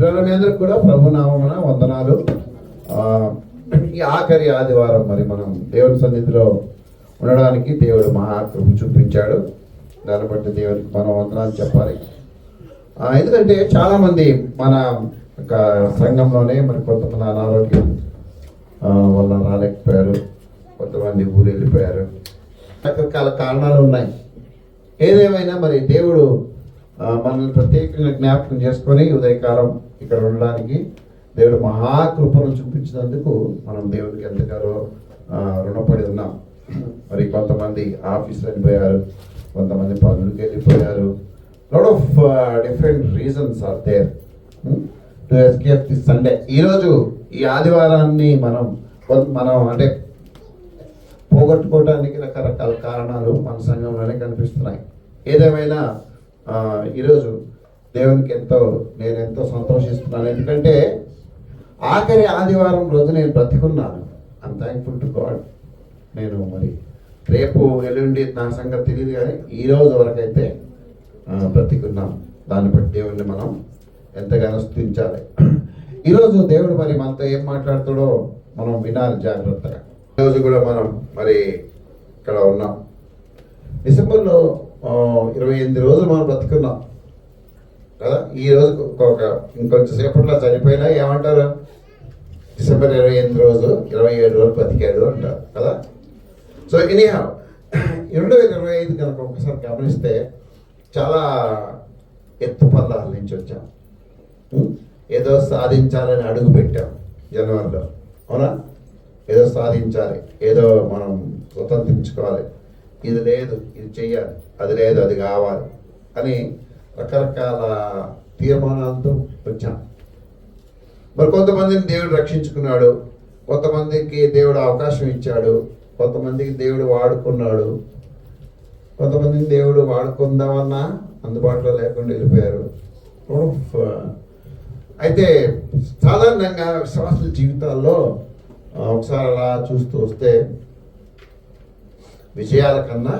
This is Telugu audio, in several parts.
మీ అందరికి కూడా ప్రభునామమున వందనాలు. ఈ ఆఖరి ఆదివారం మరి మనం దేవుని సన్నిధిలో ఉండడానికి దేవుడు మహాకృప చూపించాడు. దాన్ని బట్టి దేవునికి మనం వందనాలు చెప్పాలి. ఎందుకంటే చాలామంది మన సంఘంలోనే మరి కొంతమంది అనారోగ్యం వల్ల రాలేకపోయారు, కొంతమంది ఊరు వెళ్ళిపోయారు, రకరకాల కారణాలు ఉన్నాయి. ఏదేమైనా మరి దేవుడు మనల్ని ప్రత్యేకంగా జ్ఞాపకం చేసుకొని ఉదయకాలం ఇక్కడ ఉండడానికి దేవుడు మహాకృపను చూపించినందుకు మనం దేవుడికి ఎంతగానో రుణపడి ఉన్నాం. మరి కొంతమంది ఆఫీస్లో వెళ్ళిపోయారు, కొంతమంది పనులకి వెళ్ళిపోయారు. Lot of different reasons are there to escape this Sunday. ఈరోజు ఈ ఆదివారాన్ని మనం అంటే పోగొట్టుకోవడానికి రకరకాల కారణాలు మన సంఘంలోనే కనిపిస్తున్నాయి. ఏదేమైనా ఈరోజు దేవునికి నేను ఎంతో సంతోషిస్తున్నాను. ఎందుకంటే ఆఖరి ఆదివారం రోజు నేను బ్రతికున్నాను. I'm thankful to God. నేను మరి రేపు ఎల్లుండి నా సంగతి తెలియదు, కానీ ఈ రోజు వరకు అయితే బ్రతికున్నాం. దాన్ని బట్టి దేవుడిని మనం ఎంతగానో స్తుతించాలి. ఈరోజు దేవుడు మరి మనతో ఏం మాట్లాడుతాడో మనం వినాలి జాగ్రత్తగా. ఈరోజు కూడా మనం మరి ఇక్కడ ఉన్నాం. డిసెంబర్లో 28 రోజులు మనం బ్రతుకున్నాం కదా. ఈ రోజు ఇంకొంచెం సేపట్లో చనిపోయినా ఏమంటారు? డిసెంబర్ 28 రోజు 27 రోజులు బ్రతికాడు అంటారు కదా. సో ఎనీహౌ 2025 కనుక ఒకసారి గమనిస్తే చాలా ఎత్తు పల్లాల నుంచి వచ్చాం. ఏదో సాధించాలని అడుగు పెట్టాం జనవరిలో, అవునా? ఏదో సాధించాలి, ఏదో మనం స్వతంత్రించుకోవాలి, ఇది లేదు ఇది చెయ్యాలి, అది లేదు అది కావాలి అని రకరకాల తీర్మానాలతో వచ్చాం. మరి కొంతమందిని దేవుడు రక్షించుకున్నాడు, కొంతమందికి దేవుడు అవకాశం ఇచ్చాడు, కొంతమందికి దేవుడు వాడుకున్నాడు, కొంతమందిని దేవుడు వాడుకుందామన్నా అందుబాటులో లేకుండా వెళ్ళిపోయారు. అయితే సాధారణంగా విశ్వాసుల జీవితాల్లో ఒకసారి అలా చూస్తూ వస్తే విజయాల కన్నా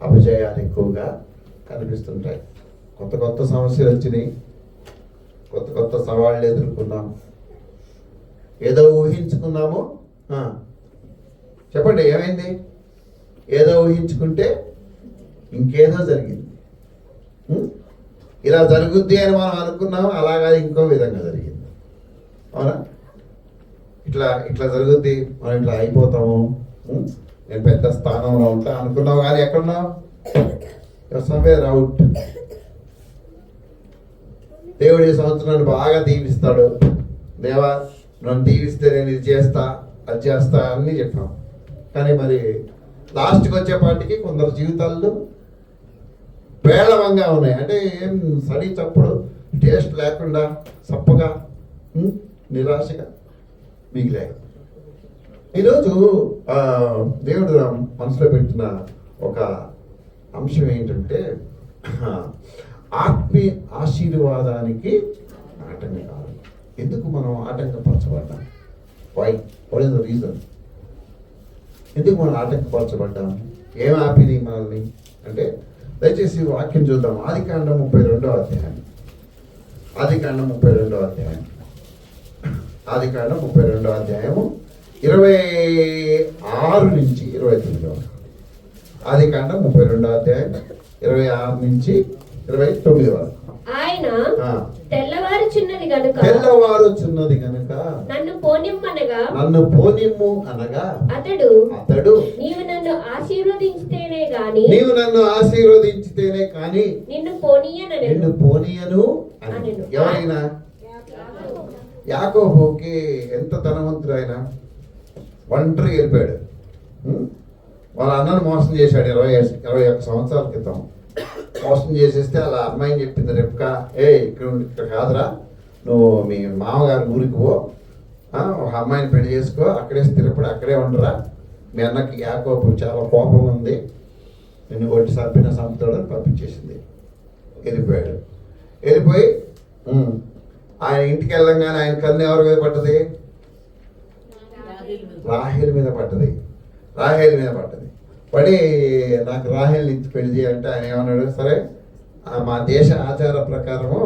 అపజయాలు ఎక్కువగా కనిపిస్తుంటాయి. కొత్త కొత్త సమస్యలు వచ్చినాయి, కొత్త కొత్త సవాళ్ళు ఎదుర్కొన్నాం. ఏదో ఊహించుకున్నాము, చెప్పండి ఏమైంది? ఏదో ఊహించుకుంటే ఇంకేదో జరిగింది. ఇలా జరుగుద్ది అని మనం అనుకున్నాము, అలాగా ఇంకో విధంగా జరిగింది, అవునా? ఇట్లా జరుగుద్ది, మనం ఇట్లా అయిపోతాము, నేను పెద్ద స్థానంలో ఉంటా అనుకున్నావు, కానీ ఎక్కడున్నావు? Somewhere out. దేవుడు ఈ సంవత్సరాన్ని బాగా దీవిస్తాడు. దేవా నన్ను దీవిస్తే నేను ఇది చేస్తా అది చేస్తా అని చెప్పాం. కానీ మరి లాస్ట్కి వచ్చేపాటికి కొందరు జీవితాల్లో పేలవంగా ఉన్నాయి. అంటే ఏం సడి చప్పుడు, టేస్ట్ లేకుండా సప్పగా నిరాశగా మిగిలాయి. ఈరోజు దేవుడు మనసులో పెట్టిన ఒక అంశం ఏంటంటే ఆత్మీయ ఆశీర్వాదానికి ఆటంకాలు. ఎందుకు మనం ఆటంకపరచబడ్డాం? What is the reason? ఎందుకు మనం ఆటంకపరచబడ్డాం? ఏం ఆపిని మనల్ని అంటే, దయచేసి వాక్యం చూద్దాం. ఆదికాండం 32వ అధ్యాయం. ఆదికాండం 32వ అధ్యాయం. ఆదికాండం 32వ అధ్యాయము 26 నుంచి 29. ఆదికాండం 32వ అధ్యాయం 26 నుంచి 29 వరకు. ఆయన తెల్లవారుచున్నది గనుక నన్ను పోనిమ్ము అనగా అతడు నీవు నన్ను ఆశీర్వదించితేనే గాని నిన్ను పోనీయను అని. ఎవరైనా? యాకోబుకి ఎంత ధనవంతుడు ఆయన, ఒంటరి వెళ్ళిపోయాడు. వాళ్ళ అన్నను మోసం చేశాడు 21 సంవత్సరాల క్రితం. మోసం చేసేస్తే అలా అమ్మాయిని చెప్పింది రెప్కా, ఇక్కడ కాదురా, నువ్వు మీ మామగారి ఊరికి పో, ఒక అమ్మాయిని పెళ్లి చేసుకో, అక్కడే స్థిరపడి అక్కడే ఉండరా, మీ అన్నకి యాకోబు చాలా కోపం ఉంది, నిన్ను కొట్టి చంపుతాడని పంపించేసింది. వెళ్ళిపోయి ఆయన ఇంటికి వెళ్ళంగానే ఆయన కన్ను ఎవరి మీద పడ్డది? రాహేల్ మీద పడ్డది. పడి నాకు రాహేల్ని ఇచ్చి పెళ్లి చేయాలంటే ఆయన ఏమన్నాడు? సరే మా దేశ ఆచార ప్రకారము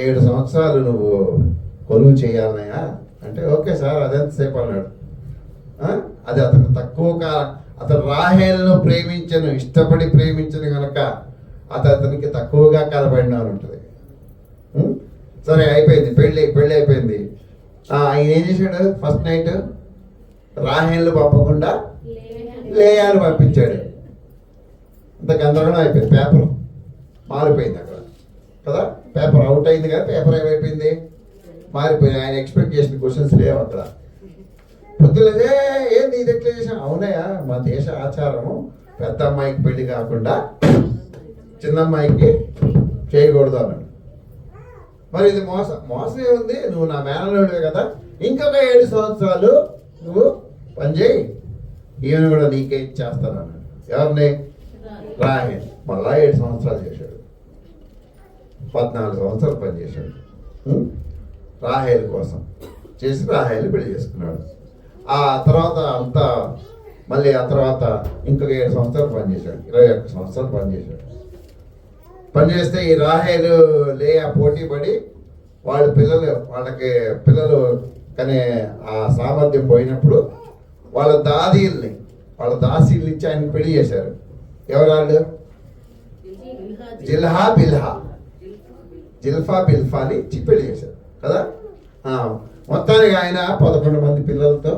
7 సంవత్సరాలు నువ్వు కొలువు చేయాలనయా అంటే ఓకే సార్ అదెంతసేపు అన్నాడు. అది అతను తక్కువ కాలం, అతను రాహేలును ప్రేమించను, ఇష్టపడి ప్రేమించను కనుక అతనికి తక్కువగా కలబడిన ఉంటుంది. సరే అయిపోయింది, పెళ్ళి అయిపోయింది. ఆయన ఏం చేశాడు? ఫస్ట్ నైట్ రాహేలు పంపకుండా లేయాను పంపించాడు. అంత గందరగోళం అయిపోయింది, పేపర్ మారిపోయింది అక్కడ కదా. పేపర్ అవుట్ అయింది కదా, పేపర్ ఏమైపోయింది? మారిపోయింది. ఆయన ఎక్స్పెక్ట్ చేసిన క్వశ్చన్స్ లేవు అక్కడ. పొద్దులేదే ఏంది ఇది ఎట్లా చేసాం? అవునయ్యా, మా దేశ ఆచారము పెద్ద అమ్మాయికి పెళ్లి కాకుండా చిన్న అమ్మాయికి చేయకూడదు అన్నాడు. మరి ఇది మోసం ఏముంది? నువ్వు నా మేనల్లుడివే కదా, ఇంకొక 7 సంవత్సరాలు నువ్వు పనిచేయి, ఈయన కూడా నీకే ఇచ్చేస్తాను అన్నాడు. ఎవరిని? రాహేల్. మళ్ళా 7 సంవత్సరాలు చేశాడు, 14 సంవత్సరాలు పనిచేశాడు రాహేల్ కోసం. చేసి రాహేల్ పెళ్లి చేసుకున్నాడు. ఆ తర్వాత అంతా మళ్ళీ ఆ తర్వాత ఇంకొక 7 సంవత్సరాలు పనిచేశాడు, 21 సంవత్సరాలు పనిచేశాడు. పనిచేస్తే ఈ రాహేలు లేయా పోటీ పడి వాళ్ళకి పిల్లలు కానీ ఆ సామర్థ్యం పోయినప్పుడు వాళ్ళ దాసీల్ని ఇచ్చి ఆయన పెళ్లి చేశారు. ఎవరాళ్ళు? జిల్ఫా బిల్ఫాని ఇచ్చి పెళ్లి చేశారు కదా. మొత్తానికి ఆయన 11 మంది పిల్లలతో,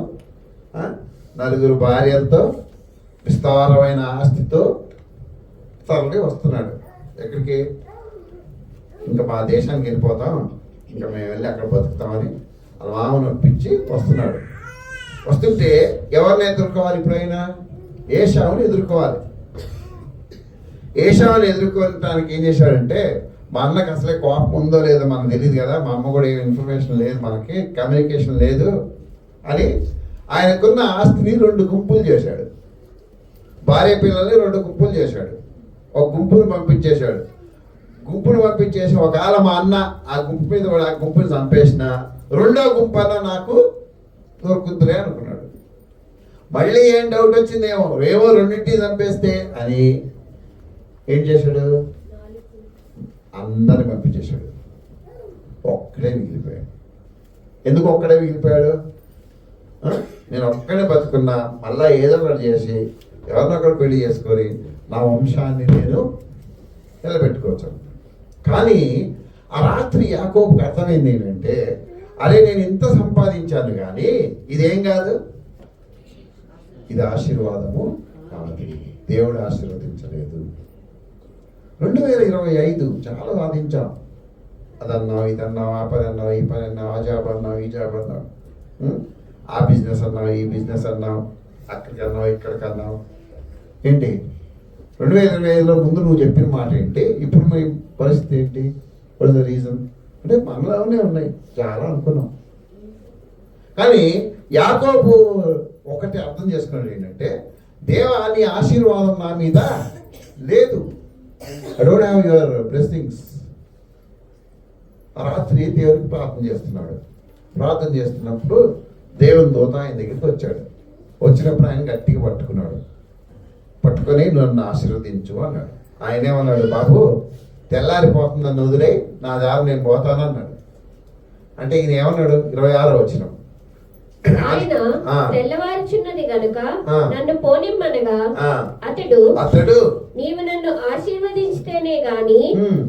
4 భార్యలతో, విస్తారమైన ఆస్తితో తరలి వస్తున్నాడు. ఎక్కడికి? ఇంకా మా దేశానికి వెళ్ళిపోతాం, ఇంకా మేము వెళ్ళి అక్కడ బతుకుతామని వాళ్ళ మామను ఒప్పించి వస్తున్నాడు. వస్తుంటే ఎవరిని ఎదుర్కోవాలి? ఇప్పుడైనా ఏశావుని ఎదుర్కోవాలి. ఏశావుని ఎదుర్కోవడానికి ఏం చేశాడంటే, మా అన్నకు అసలే కోపం ఉందో లేదో మనకు తెలియదు కదా, మా అమ్మ కూడా ఏం ఇన్ఫర్మేషన్ లేదు, మనకి కమ్యూనికేషన్ లేదు అని ఆయనకున్న ఆస్తిని 2 గుంపులు చేశాడు. భార్య పిల్లల్ని 2 గుంపులు చేశాడు. ఒక గుంపును పంపించేశాడు. పంపించేసి ఒకవేళ మా అన్న ఆ గుంపు మీద కూడా ఆ గుంపుని చంపేసిన 2వ గుంపు అన్న నాకు దొరుకుతులే అనుకున్నాడు. మళ్ళీ ఏం డౌట్ వచ్చిందేమో, ఏమో 2 చంపేస్తే అని ఏం చేశాడు? అందరిని పంపించేశాడు. ఒక్కడే మిగిలిపోయాడు. ఎందుకు ఒక్కడే మిగిలిపోయాడు? నేను ఒక్కడే బతుకున్నా, మళ్ళా ఏదో ఒకటి చేసి ఎవరినొకరు పెళ్లి చేసుకొని నా వంశాన్ని నేను నిలబెట్టుకోవచ్చు. కానీ ఆ రాత్రి యాకోబుకి అర్థమైంది ఏంటంటే, అరే నేను ఇంత సంపాదించాను కానీ ఇదేం కాదు, ఇది ఆశీర్వాదము కాదు, దేవుడు ఆశీర్వదించలేదు. 2025 చాలా సాధించాం. అదన్నావు, ఇదన్నావు, ఆ పని అన్నావు, ఈ పని అన్నావు, ఆ జాబ్ అన్నావు, ఈ జాబ్ అన్నావు, ఆ బిజినెస్ అన్నావు, ఈ బిజినెస్ అన్నావు, అక్కడికి అన్నావు, ఇక్కడికి అన్నావు. ఏంటి 2025లో ముందు నువ్వు చెప్పిన మాట ఏంటి? ఇప్పుడు మీ పరిస్థితి ఏంటి? What is the reason? అంటే మనలోనే ఉన్నాయి, చాలా అనుకున్నాం. కానీ యాకోబు ఒకటి అర్థం చేసుకున్నాడు ఏంటంటే, దేవా నీ ఆశీర్వాదం నా మీద లేదు, I don't have your blessings. రాత్రి దేవుడికి ప్రార్థన చేస్తున్నప్పుడు దేవుని దూత ఆయన దగ్గరికి వచ్చాడు. వచ్చినప్పుడు ఆయన గట్టిగా పట్టుకొని నన్ను ఆశీర్వదించు అన్నాడు. ఆయన ఏమన్నాడు? బాబు తెల్లారిపోతుంది, నన్ను వదిలే, నా దారి నేను పోతాను అన్నాడు. అంటే ఈయన ఏమన్నాడు? 26వ వచనం, ఆయన తెల్లవారుచున్నది గనుక నన్ను పోనిమ్మనగా అతడు నీవు నన్ను ఆశీర్వదించితేనే గాని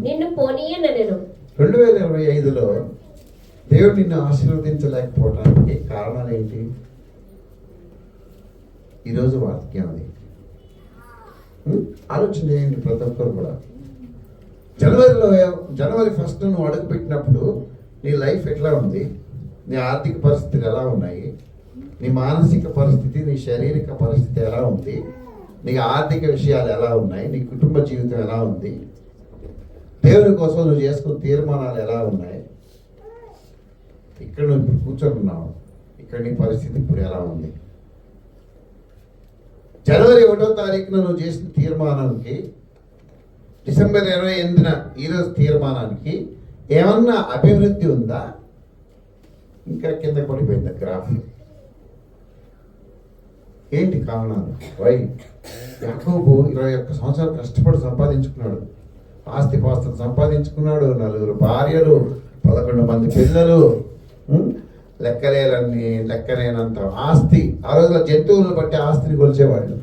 నిన్ను పోనీయనెను. 2025లో దేవుడు నిన్ను ఆశీర్వదించలేకపోవడానికి కారణాలు ఏంటి? ఈరోజు వాక్యం అది ఆలోచన చేయండి ప్రతి ఒక్కరు కూడా. జనవరి 1 నువ్వు అడుగుపెట్టినప్పుడు నీ లైఫ్ ఎట్లా ఉంది? నీ ఆర్థిక పరిస్థితులు ఎలా ఉన్నాయి? నీ మానసిక పరిస్థితి, నీ శారీరక పరిస్థితి ఎలా ఉంది? నీ ఆర్థిక విషయాలు ఎలా ఉన్నాయి? నీ కుటుంబ జీవితం ఎలా ఉంది? దేవుని కోసం నువ్వు చేసుకున్న తీర్మానాలు ఎలా ఉన్నాయి? ఇక్కడ నువ్వు ఇప్పుడు కూర్చొని ఇక్కడ నీ పరిస్థితి ఇప్పుడు ఎలా ఉంది? జనవరి 1వ తారీఖున నువ్వు చేసిన తీర్మానానికి, డిసెంబర్ 28న ఈరోజు తీర్మానానికి ఏమన్నా అభివృద్ధి ఉందా? ఇంకా కింద పడిపోయింది గ్రాఫ్. ఏంటి కారణాలు? వై? యాకోబు 21 సంవత్సరాలు కష్టపడి సంపాదించుకున్నాడు. ఆస్తిపాస్తులు సంపాదించుకున్నాడు, 4 భార్యలు, 11 మంది పిల్లలు, లెక్కలేనంత ఆస్తి. ఆ రోజుల్లో జంతువులను బట్టి ఆస్తిని కొలిచేవాళ్ళు.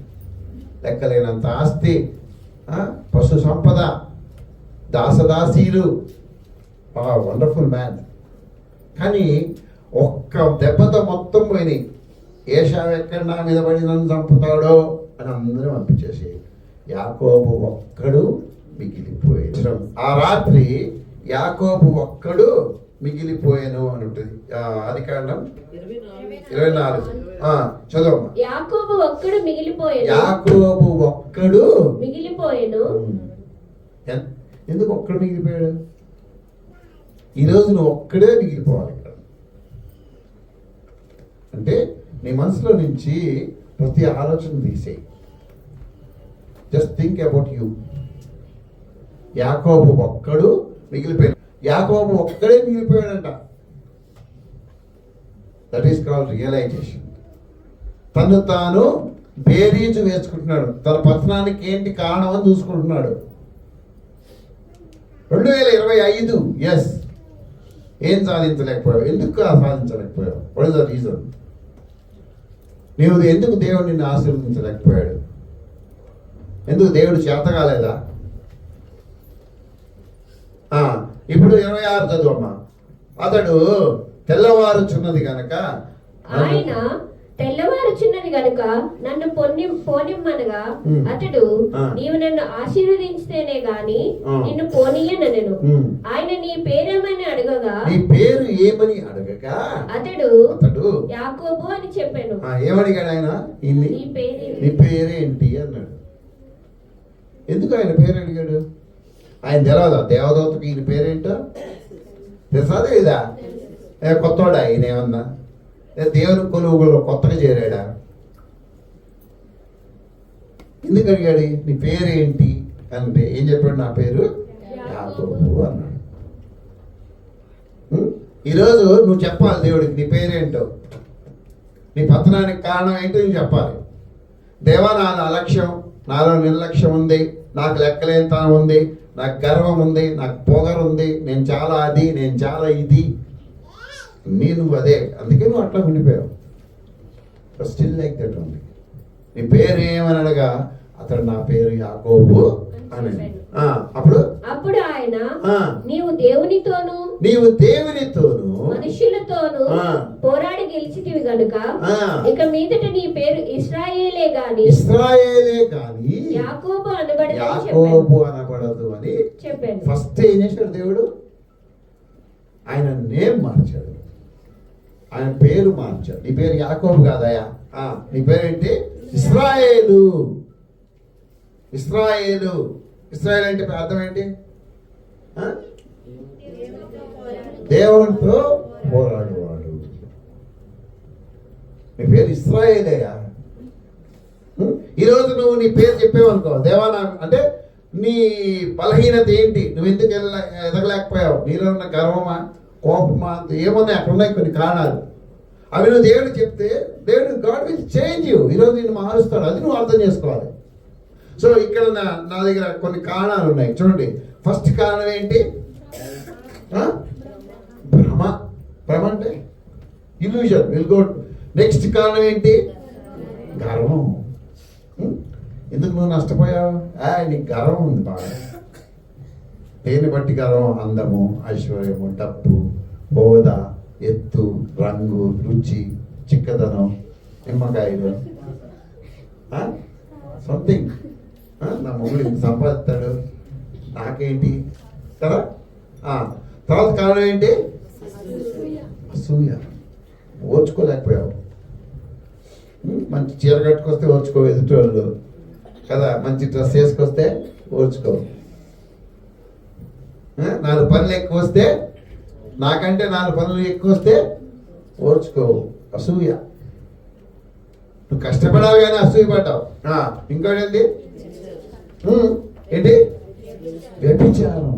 లెక్కలేనంత ఆస్తి, పశు సంపద, దాసదాసీలు. Wonderful man. కానీ ఒక్క దెబ్బతో మొత్తం పోయినాయి. ఏశావు ఎక్కడ నా మీద పడి నన్ను చంపుతాడో అని అందరూ పంపించేసి యాకోబు ఒక్కడు మిగిలిపోయాడు. ఆ రాత్రి యాకోబు ఒక్కడు మిగిలిపోయాను అని ఉంటుంది. ఆదికాండం 24 చదవమ్మా. యాకోబు ఒక్కడు మిగిలిపోయాను. యాకోబు ఒక్కడు మిగిలిపోయాను. ఎందుకు ఒక్కడు మిగిలిపోయాడు? ఈరోజు నువ్వు ఒక్కడే మిగిలిపోవాలి ఇక్కడ. అంటే నీ మనసులో నుంచి ప్రతి ఆలోచన తీసేయి. Just think about you. యాకోబు ఒక్కడు మిగిలిపోయాడు. యాకోబు ఒక్కడే మిగిలిపోయాడంట. That is called realization. తను తాను బేరీజు వేసుకుంటున్నాడు. తన పతనానికి ఏంటి కారణం అని చూసుకుంటున్నాడు. 2025 ఎస్, ఏం సాధించలేకపోయావు? ఎందుకు సాధించలేకపోయావు? What is the reason? నీవు ఎందుకు దేవుడు నిన్ను ఆశీర్వదించలేకపోయాడు? ఎందుకు దేవుడు చేత కాలేదా? ఇప్పుడు 26 చదువమ్మా. అతడు తెల్లవారుచున్నది కనుక ఆయన తెల్లవారుచున్నది గనుక నన్ను పోనిమ్మనగా అతడు నీవు నన్ను ఆశీర్వదించితేనే గాని నిన్ను పోనీయనెను. ఆయన నీ పేరేమని అడగగా, నీ పేరు ఏమని అడగగా అతడు యాకోబు అని చెప్పాను. ఏమడిగాడు ఆయన? నీ పేరేంటి అన్నాడు. ఎందుకు ఆయన పేరు అడిగాడు? ఆయన తెలవదా దేవదూతకి ఈయన పేరేంటో? తెలుసా లేదా? కొత్తవాడా ఆయన? ఏమన్నా దేవుని కొలువులో కొత్తగా చేరాడా? ఎందుకు అడిగాడు? నీ పేరేంటి అంటే ఏం చెప్పాడు? నా పేరు యాకోబు అన్నాడు. ఈరోజు నువ్వు చెప్పాలి దేవుడికి నీ పేరేంటో. నీ పతనానికి కారణం ఏంటో నువ్వు చెప్పాలి. దేవా, నాలో అలక్ష్యం, నాలో నిర్లక్ష్యం ఉంది, నాకు లెక్కలేనితనం ఉంది, నాకు గర్వం ఉంది, నాకు పొగరు ఉంది, నేను చాలా అది, నేను చాలా ఇది. నువ్వు అదే, అందుకే నువ్వు అట్లా ఉండిపోయావు. స్టిల్ లైక్ దట్ ఉంది. నీ పేరు ఏమని అడగా అతడు నా పేరు యాకోబు అని. అప్పుడు ఆయన నీవు దేవునితోను మనుషులతోను పోరాడి గెలిచితివి గనుక ఇక మీదట నీ పేరు ఇశ్రాయేలే గాని యాకోబు అనబడదు అని చెప్పాను. ఫస్ట్ ఏం చేశాడు దేవుడు? ఆయన నేమ్ మార్చాడు, ఆయన పేరు మార్చాడు. నీ పేరు యాకోబు కాదయా, నీ పేరేంటి? ఇశ్రాయేలు. ఇశ్రాయేలు అంటే అర్థం ఏంటి? దేవునితో పోరాడువాడు. నీ పేరు ఇశ్రాయేలయ్యా. ఈరోజు నువ్వు నీ పేరు చెప్పేవనుకో, దేవా అంటే నీ బలహీనత ఏంటి? నువ్వు ఎందుకు ఎదగలేకపోయావు? నీలో ఉన్న గర్వమా, కోపమా, ఏమున్నాయి? అక్కడ ఉన్నాయి కొన్ని కారణాలు. అవి నువ్వు దేవుడికి చెప్తే దేవుడు గాడ్ విల్ చేంజ్ యూ. ఈరోజు నేను మారుస్తాడు. అది నువ్వు అర్థం చేసుకోవాలి. సో ఇక్కడ నా దగ్గర కొన్ని కారణాలు ఉన్నాయి. చూడండి, ఫస్ట్ కారణం ఏంటి? భ్రమ అంటే ఇల్యూజన్. Will go. నెక్స్ట్ కారణం ఏంటి? గర్వం. ఎందుకు నువ్వు నష్టపోయావు? నీకు గర్వం ఉంది బాగా. దేన్ని బట్టి గర్వం? అందము, ఐశ్వర్యము, డబ్బు, హోదా, ఎత్తు, రంగు, రుచి, చిక్కదనం, నిమ్మకాయలు, సంథింగ్. నా మొగుడు ఇంత సంపాదిస్తాడు, నాకేంటి కదా. తర్వాత కారణం ఏంటి? అసూయ. ఓర్చుకోలేకపోయావు. మంచి చీర కట్టుకొస్తే ఓర్చుకో ఎదుటోళ్ళు కదా, మంచి డ్రెస్ వేసుకొస్తే ఓర్చుకో. 4 పనులు ఎక్కువ వస్తే, నాకంటే 4 పనులు ఎక్కువ వస్తే ఓర్చుకోవు. అసూయ. నువ్వు కష్టపడావు కానీ అసూయ పడ్డావు. ఇంకోటి ఏంటి? వ్యభిచారం.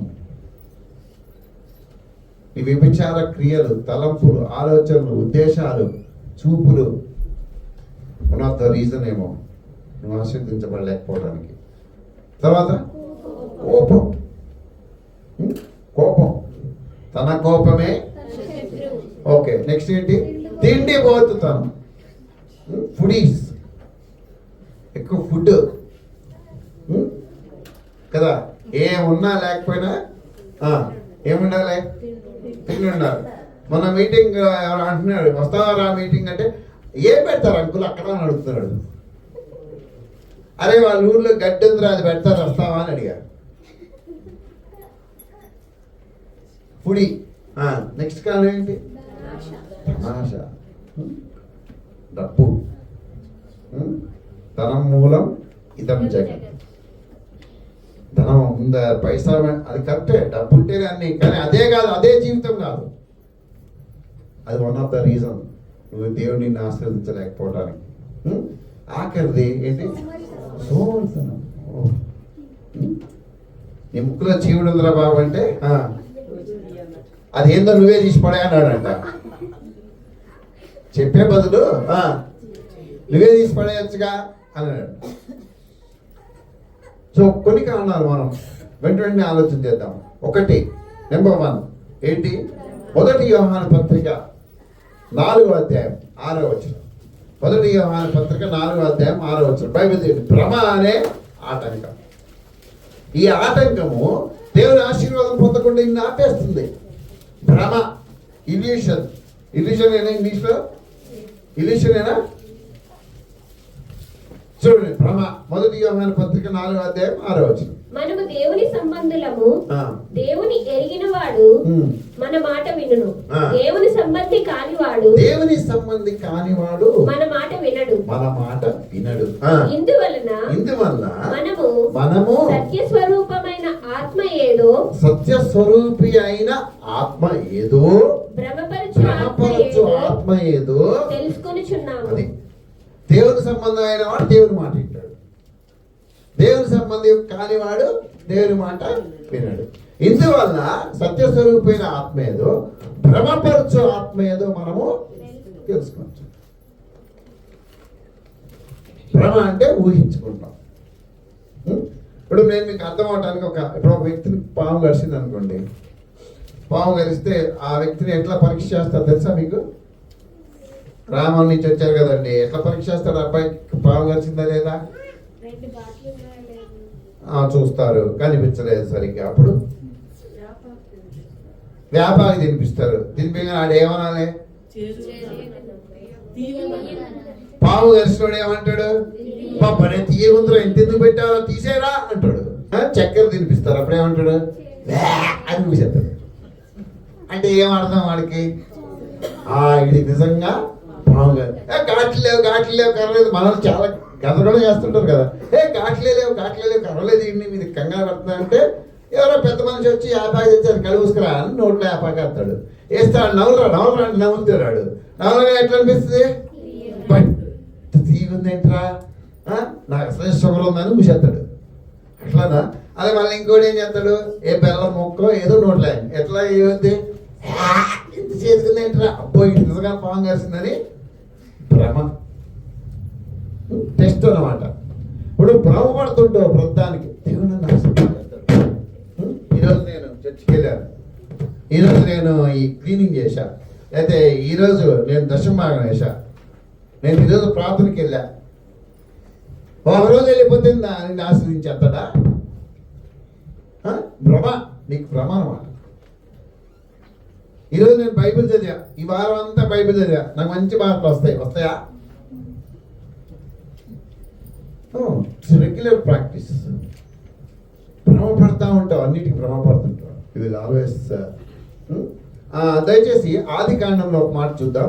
ఈ వ్యభిచార క్రియలు, తలంపులు, ఆలోచనలు, ఉద్దేశాలు, చూపులు వన్ ఆఫ్ ద రీజన్ ఏమో నువ్వు ఆశీర్వదించబడలేకపోవడానికి. తర్వాత కోపం. కోపం, తన కోపమే. ఓకే, నెక్స్ట్ ఏంటి? తిండి పోతుతాను. ఫుడీస్, ఎక్కువ ఫుడ్ కదా. ఏమున్నా లేకపోయినా ఏముండాలి? తిండి ఉండాలి. మన మీటింగ్ ఎవరు అంటున్నాడు, వస్తావారా మీటింగ్ అంటే, ఏం పెడతారు అంకుల్ అక్కడ అని అడుగుతున్నాడు. అరే వాళ్ళ ఊర్లో గడ్డి ఉందిరా, అది పెడతారు, వస్తావా అని అడిగారు. ఫుడి. నెక్స్ట్ కాలం ఏంటి? తమాష, డబ్బు. ధనం మూలం ఇదం జగత్. ధనం ఉందా, పైసా, అది కరెక్టే, డబ్బు ఉంటేనే అన్ని. కానీ అదే కాదు, అదే జీవితం కాదు. అది వన్ ఆఫ్ ద రీజన్ నువ్వు దేవుడిని నిన్ను ఆశీర్వదించలేకపోవడానికి. ఆఖరిది ఏంటి? సోమరితనం. నీ ముక్కులో చీవుడు ఉందిరా బాబు అంటే అది ఏందో నువ్వే తీసి పడే అన్నాడంట. చెప్పే బదులు నువ్వే తీసి పడేయచ్చుగా అన్నాడు. సో కొన్ని కారణాలు మనం వెంటనే ఆలోచన చేద్దాం. ఒకటి, నెంబర్ 1 ఏంటి? 1 యోహాను పత్రిక 4వ అధ్యాయం 6వ వచనం. 1 యోహాను పత్రిక 4వ అధ్యాయం 6వ వచనం. బైబిల్ ఏంటి? భ్రమ అనే ఆటంకం. ఈ ఆటంకము దేవుని ఆశీర్వాదం పొందకుండా ఇన్ని ఆపేస్తుంది. భ్రమ, ఇల్యూషన్. ఇల్యూషన్ ఏనా ఇంగ్లీష్లో? ఇల్యూషన్ ఏనా? చూడండి, భ్రమ. 1 యోహాను పత్రిక 4వ అధ్యాయం 6వ వచనం. మనము దేవుని సంబంధులము, దేవుని ఎరిగిన వాడు మన మాట వినును. దేవుని సంబంధి కానివాడు, దేవుని సంబంధి కానివాడు మన మాట వినడు. మన మాట వినడు. ఇందువలన మనము సత్య స్వరూపమైన ఆత్మ ఏదో, సత్య స్వరూపి అయిన ఆత్మ ఏదో, భ్రమపరచు ఆత్మ ఏదో తెలుసుకొనిచున్నాము. అది దేవుని సంబంధం అయిన వాడు దేవుని మాట వింటాడు. దేవుని సంబంధం కానివాడు దేవుని మాట వినడు. ఇందువల్ల సత్యస్వరూపమైన ఆత్మ ఏదో, భ్రమపరచు ఆత్మ ఏదో మనము తెలుసుకోవచ్చు. భ్రమ అంటే ఊహించుకుంటాం. ఇప్పుడు నేను మీకు అర్థం అవడానికి ఇప్పుడు ఒక వ్యక్తిని పాము కరిచింది అనుకోండి. పాము కరిస్తే ఆ వ్యక్తిని ఎట్లా పరీక్ష చేస్తారు తెలుసా మీకు? రామం నుంచి వచ్చారు కదండి, ఎట్లా పరీక్ష చేస్తారు? అబ్బాయికి పాము కరిచిందా లేదా చూస్తారు, కనిపించలేదు సరిగ్గా. అప్పుడు వ్యాపారి తినిపిస్తారు. తినిపించిన ఆడు ఏమనాలి? పాము కరిచినోడు ఏమంటాడు? పనే తీయగుందరూ ఇంతెందుకు పెట్టారో తీసేరా అంటాడు. చక్కెర తినిపిస్తారు, అప్పుడు ఏమంటాడు? అని చూసేస్తాడు. అంటే ఏమర్థం వాడికి? ఇది నిజంగా పాము ఘాట్లు లేవు కర్రలేదు. మనం చాలా గదగడం చేస్తుంటారు కదా, ఘాట్లే లేవు కర్రలేదు, ఇండి మీరు కంగారు పడుతున్నా అంటే ఎవరో పెద్ద మనిషి వచ్చి యాపాకి తెచ్చారు, కలుగుసుకురా అని నోట్లో యాపాకి వేస్తాడు. వేస్తాడు, నవ్వురా అంటే నవ్వుతాడు. నవ్వులుగా ఎట్లా అనిపిస్తుంది? తీగుందేంట్రా, నాకు అసలు షుగర్ ఉందని మూసేస్తాడు. అట్లానా? అదే మళ్ళీ ఇంకోటి ఏం చేస్తాడు? ఏ బెల్లం మొక్కో ఏదో నోట్లే ఎట్లా ఏమైంది, ఎంత చేసుకుందేంట్రా, అబ్బో ఇది నిజంగా పాము కలిసిందని భ్రమ, టెస్ట్ అన్నమాట. ఇప్పుడు భ్రమపడుతుంటావు వృద్ధానికి. దేవుడు ఈరోజు నేను చర్చికి వెళ్ళాను, ఈరోజు నేను ఈ క్లీనింగ్ చేశా, అయితే ఈరోజు నేను దశమభాగం వేశా, నేను ఈరోజు ప్రార్థనకి వెళ్ళా. ఒకరోజు వెళ్ళిపోతే నిన్ను ఆశ్రయించేస్తాడా? భ్రమ, నీకు భ్రమ అన్నమాట. ఈరోజు నేను బైబిల్ చదివా, ఈ వారం అంతా బైబిల్ చదివా, నాకు మంచి మార్కులు వస్తాయా? It's regular practice. భ్రమపడతా ఉంటావు, అన్నిటికీ భ్రమపడుతుంటావు. ఇది ఆల్వేస్. దయచేసి ఆది కాండంలో ఒక మాట చూద్దాం.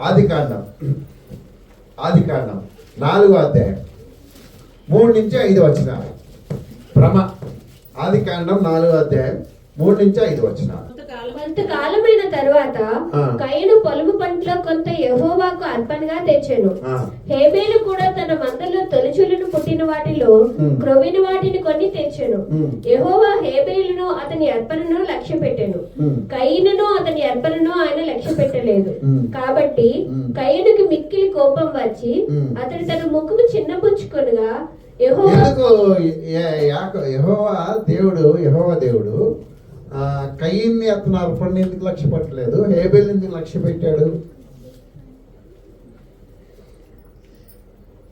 ఆది కాండం 4వ అధ్యాయం 3 నుంచి 5 వచనాలు. భ్రమ. ఆది కాండం 4వ అధ్యాయం 3 నుంచి 5 వచనాలు. కొంతకాలమైన తరువాత కయీను పొలము పంటలో కొంత యెహోవాకు అర్పణగా తెచ్చెను. హేబేలు కూడా తన మందలో తొలిచూలును పుట్టిన వాటిలో క్రొవ్విన వాటిని కొన్ని తెచ్చెను. యెహోవా హేబేలును అతని అర్పణను లక్ష్య పెట్టెను, కయీనును అతని అర్పణను ఆయన లక్ష్య పెట్టలేదు. కాబట్టి కయీనుకి మిక్కిలి కోపం వచ్చి అతడు తన ముఖము చిన్నపుచ్చుకొనగా యెహోవా దేవుడు కయ్యిన్ని అతను అర్పణని ఎందుకు లక్ష్య పెట్టలేదు, హేబెల్ ఎందుకు లక్ష్య పెట్టాడు?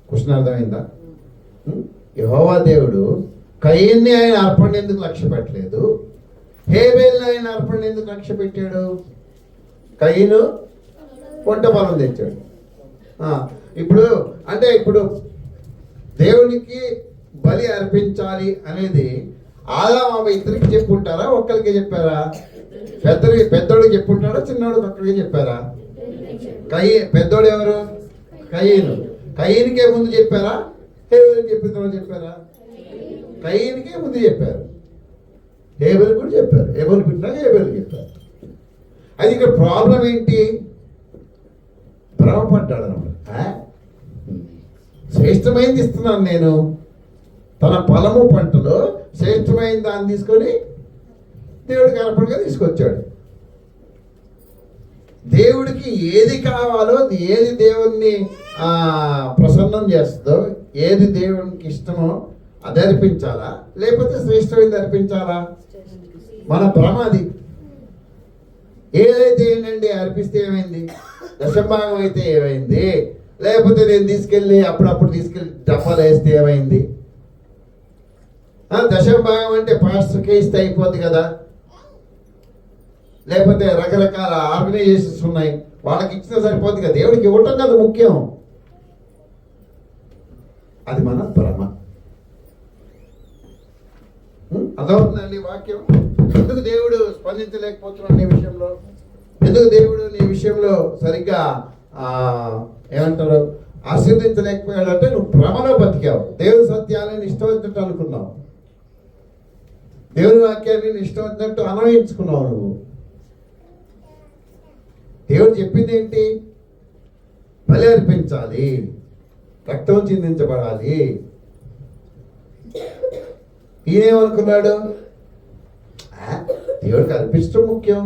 క్వశ్చన్ అర్థమైందా? యెహోవా దేవుడు కయ్యిన్ని ఆయన అర్పణ ఎందుకు లక్ష్య పెట్టలేదు, హేబెల్ని ఆయన అర్పణ ఎందుకు లక్ష్య పెట్టాడు? కయ్యను పొట్ట బలం తెచ్చాడు. ఇప్పుడు దేవునికి బలి అర్పించాలి అనేది ఆదాము ఇద్దరికి చెప్పుంటారా, ఒక్కరికి చెప్పారా? పెద్దోడికి చెప్పుంటారా, చిన్నోడికి ఒక్కడికి చెప్పారా? పెద్దోడు ఎవరు? కయ్యను. కయ్యనికే ముందు చెప్పారా, హేబెల్కి చెప్పిన తర్వాత చెప్పారా? కయ్యనికే ముందు చెప్పారు, హేబెల్ కూడా చెప్పారు. హేబెల్ పుట్టినాక హేబెల్కి చెప్పారు. అది ఇక్కడ ప్రాబ్లం ఏంటి? భ్రమపడ్డాడు అన్నమాట. శ్రేష్టమైనది ఇస్తున్నాను నేను, తన పొలము పంటలో శ్రేష్టమైన దాన్ని తీసుకొని దేవుడికి అర్పణగా తీసుకొచ్చాడు. దేవుడికి ఏది కావాలో, ఏది దేవుణ్ణి ప్రసన్నం చేస్తుందో, ఏది దేవునికి ఇష్టమో అది అర్పించాలా, లేకపోతే శ్రేష్టమైనది అర్పించాలా? మన భ్రమ అది. ఏదైతే ఏంటండి, అర్పిస్తే ఏమైంది, దశభాగం అయితే ఏమైంది, లేకపోతే నేను తీసుకెళ్ళి అప్పుడప్పుడు తీసుకెళ్ళి డబ్బాలు వేస్తే ఏమైంది? దశభాగం అంటే పాస్టర్కే ఇస్తే అయిపోద్ది కదా, లేకపోతే రకరకాల ఆర్గనైజేషన్స్ ఉన్నాయి, వాళ్ళకి ఇచ్చినా సరిపోద్ది కదా. దేవుడికి ఇవ్వటం కదా ముఖ్యం. అది మన భ్రమ. అర్థమవుతుందండి వాక్యం? ఎందుకు దేవుడు స్పందించలేకపోతున్నాడు నీ విషయంలో? ఎందుకు దేవుడు నీ విషయంలో సరిగ్గా ఏమంటారు ఆశీర్వదించలేకపోయాడు అంటే నువ్వు భ్రమలో బతికావు. దేవుని సత్యాలను ఇష్టం వచ్చినట్టు అనుకున్నావు, దేవుని వాక్యాన్ని ఇష్టం వచ్చినట్టు అన్వయించుకున్నావు. నువ్వు దేవుడు చెప్పింది ఏంటి? బలి అర్పించాలి, రక్తం చిందించబడాలి. ఈయనేమనుకున్నాడు? దేవుడికి అర్పించడం ముఖ్యం,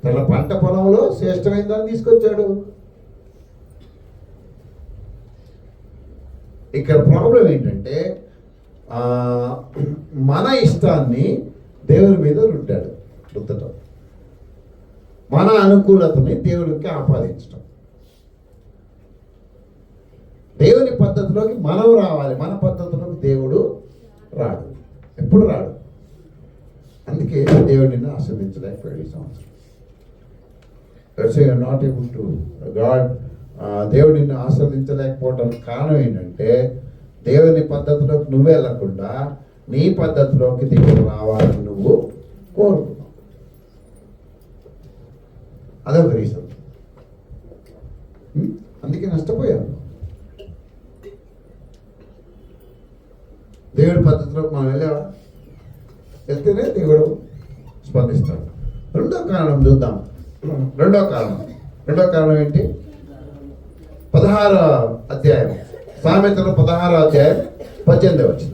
తన పంట పొలంలో శ్రేష్టమైన దాన్ని తీసుకొచ్చాడు. ఇక్కడ ప్రాబ్లం ఏంటంటే మన ఇష్టాన్ని దేవుని మీద రుద్దటం, మన అనుకూలతని దేవుడికి ఆపాదించడం. దేవుని పద్ధతిలోకి మనం రావాలి, మన పద్ధతిలోకి దేవుడు రాడు, ఎప్పుడు రాడు. అందుకే దేవుడు నిన్ను ఆస్వాదించలేకపోయాడు ఈ సంవత్సరం. నాట్ ఏబుల్ టు గాడ్, దేవుడు నిన్ను ఆస్వాదించలేకపోవడానికి కారణం ఏంటంటే దేవుని పద్ధతిలోకి నువ్వు వెళ్ళకుండా నీ పద్ధతిలోకి దేవుడు రావాలని నువ్వు కోరుకున్నావు. అదొక రీజన్. అందుకే నష్టపోయాను. దేవుడి పద్ధతిలోకి మనం వెళ్తేనే దేవుడు స్పందిస్తాడు. రెండో కారణం చూద్దాం. రెండో కారణం ఏంటి? 16వ అధ్యాయం, సామెతలు 16వ అధ్యాయం 18వ వచనం.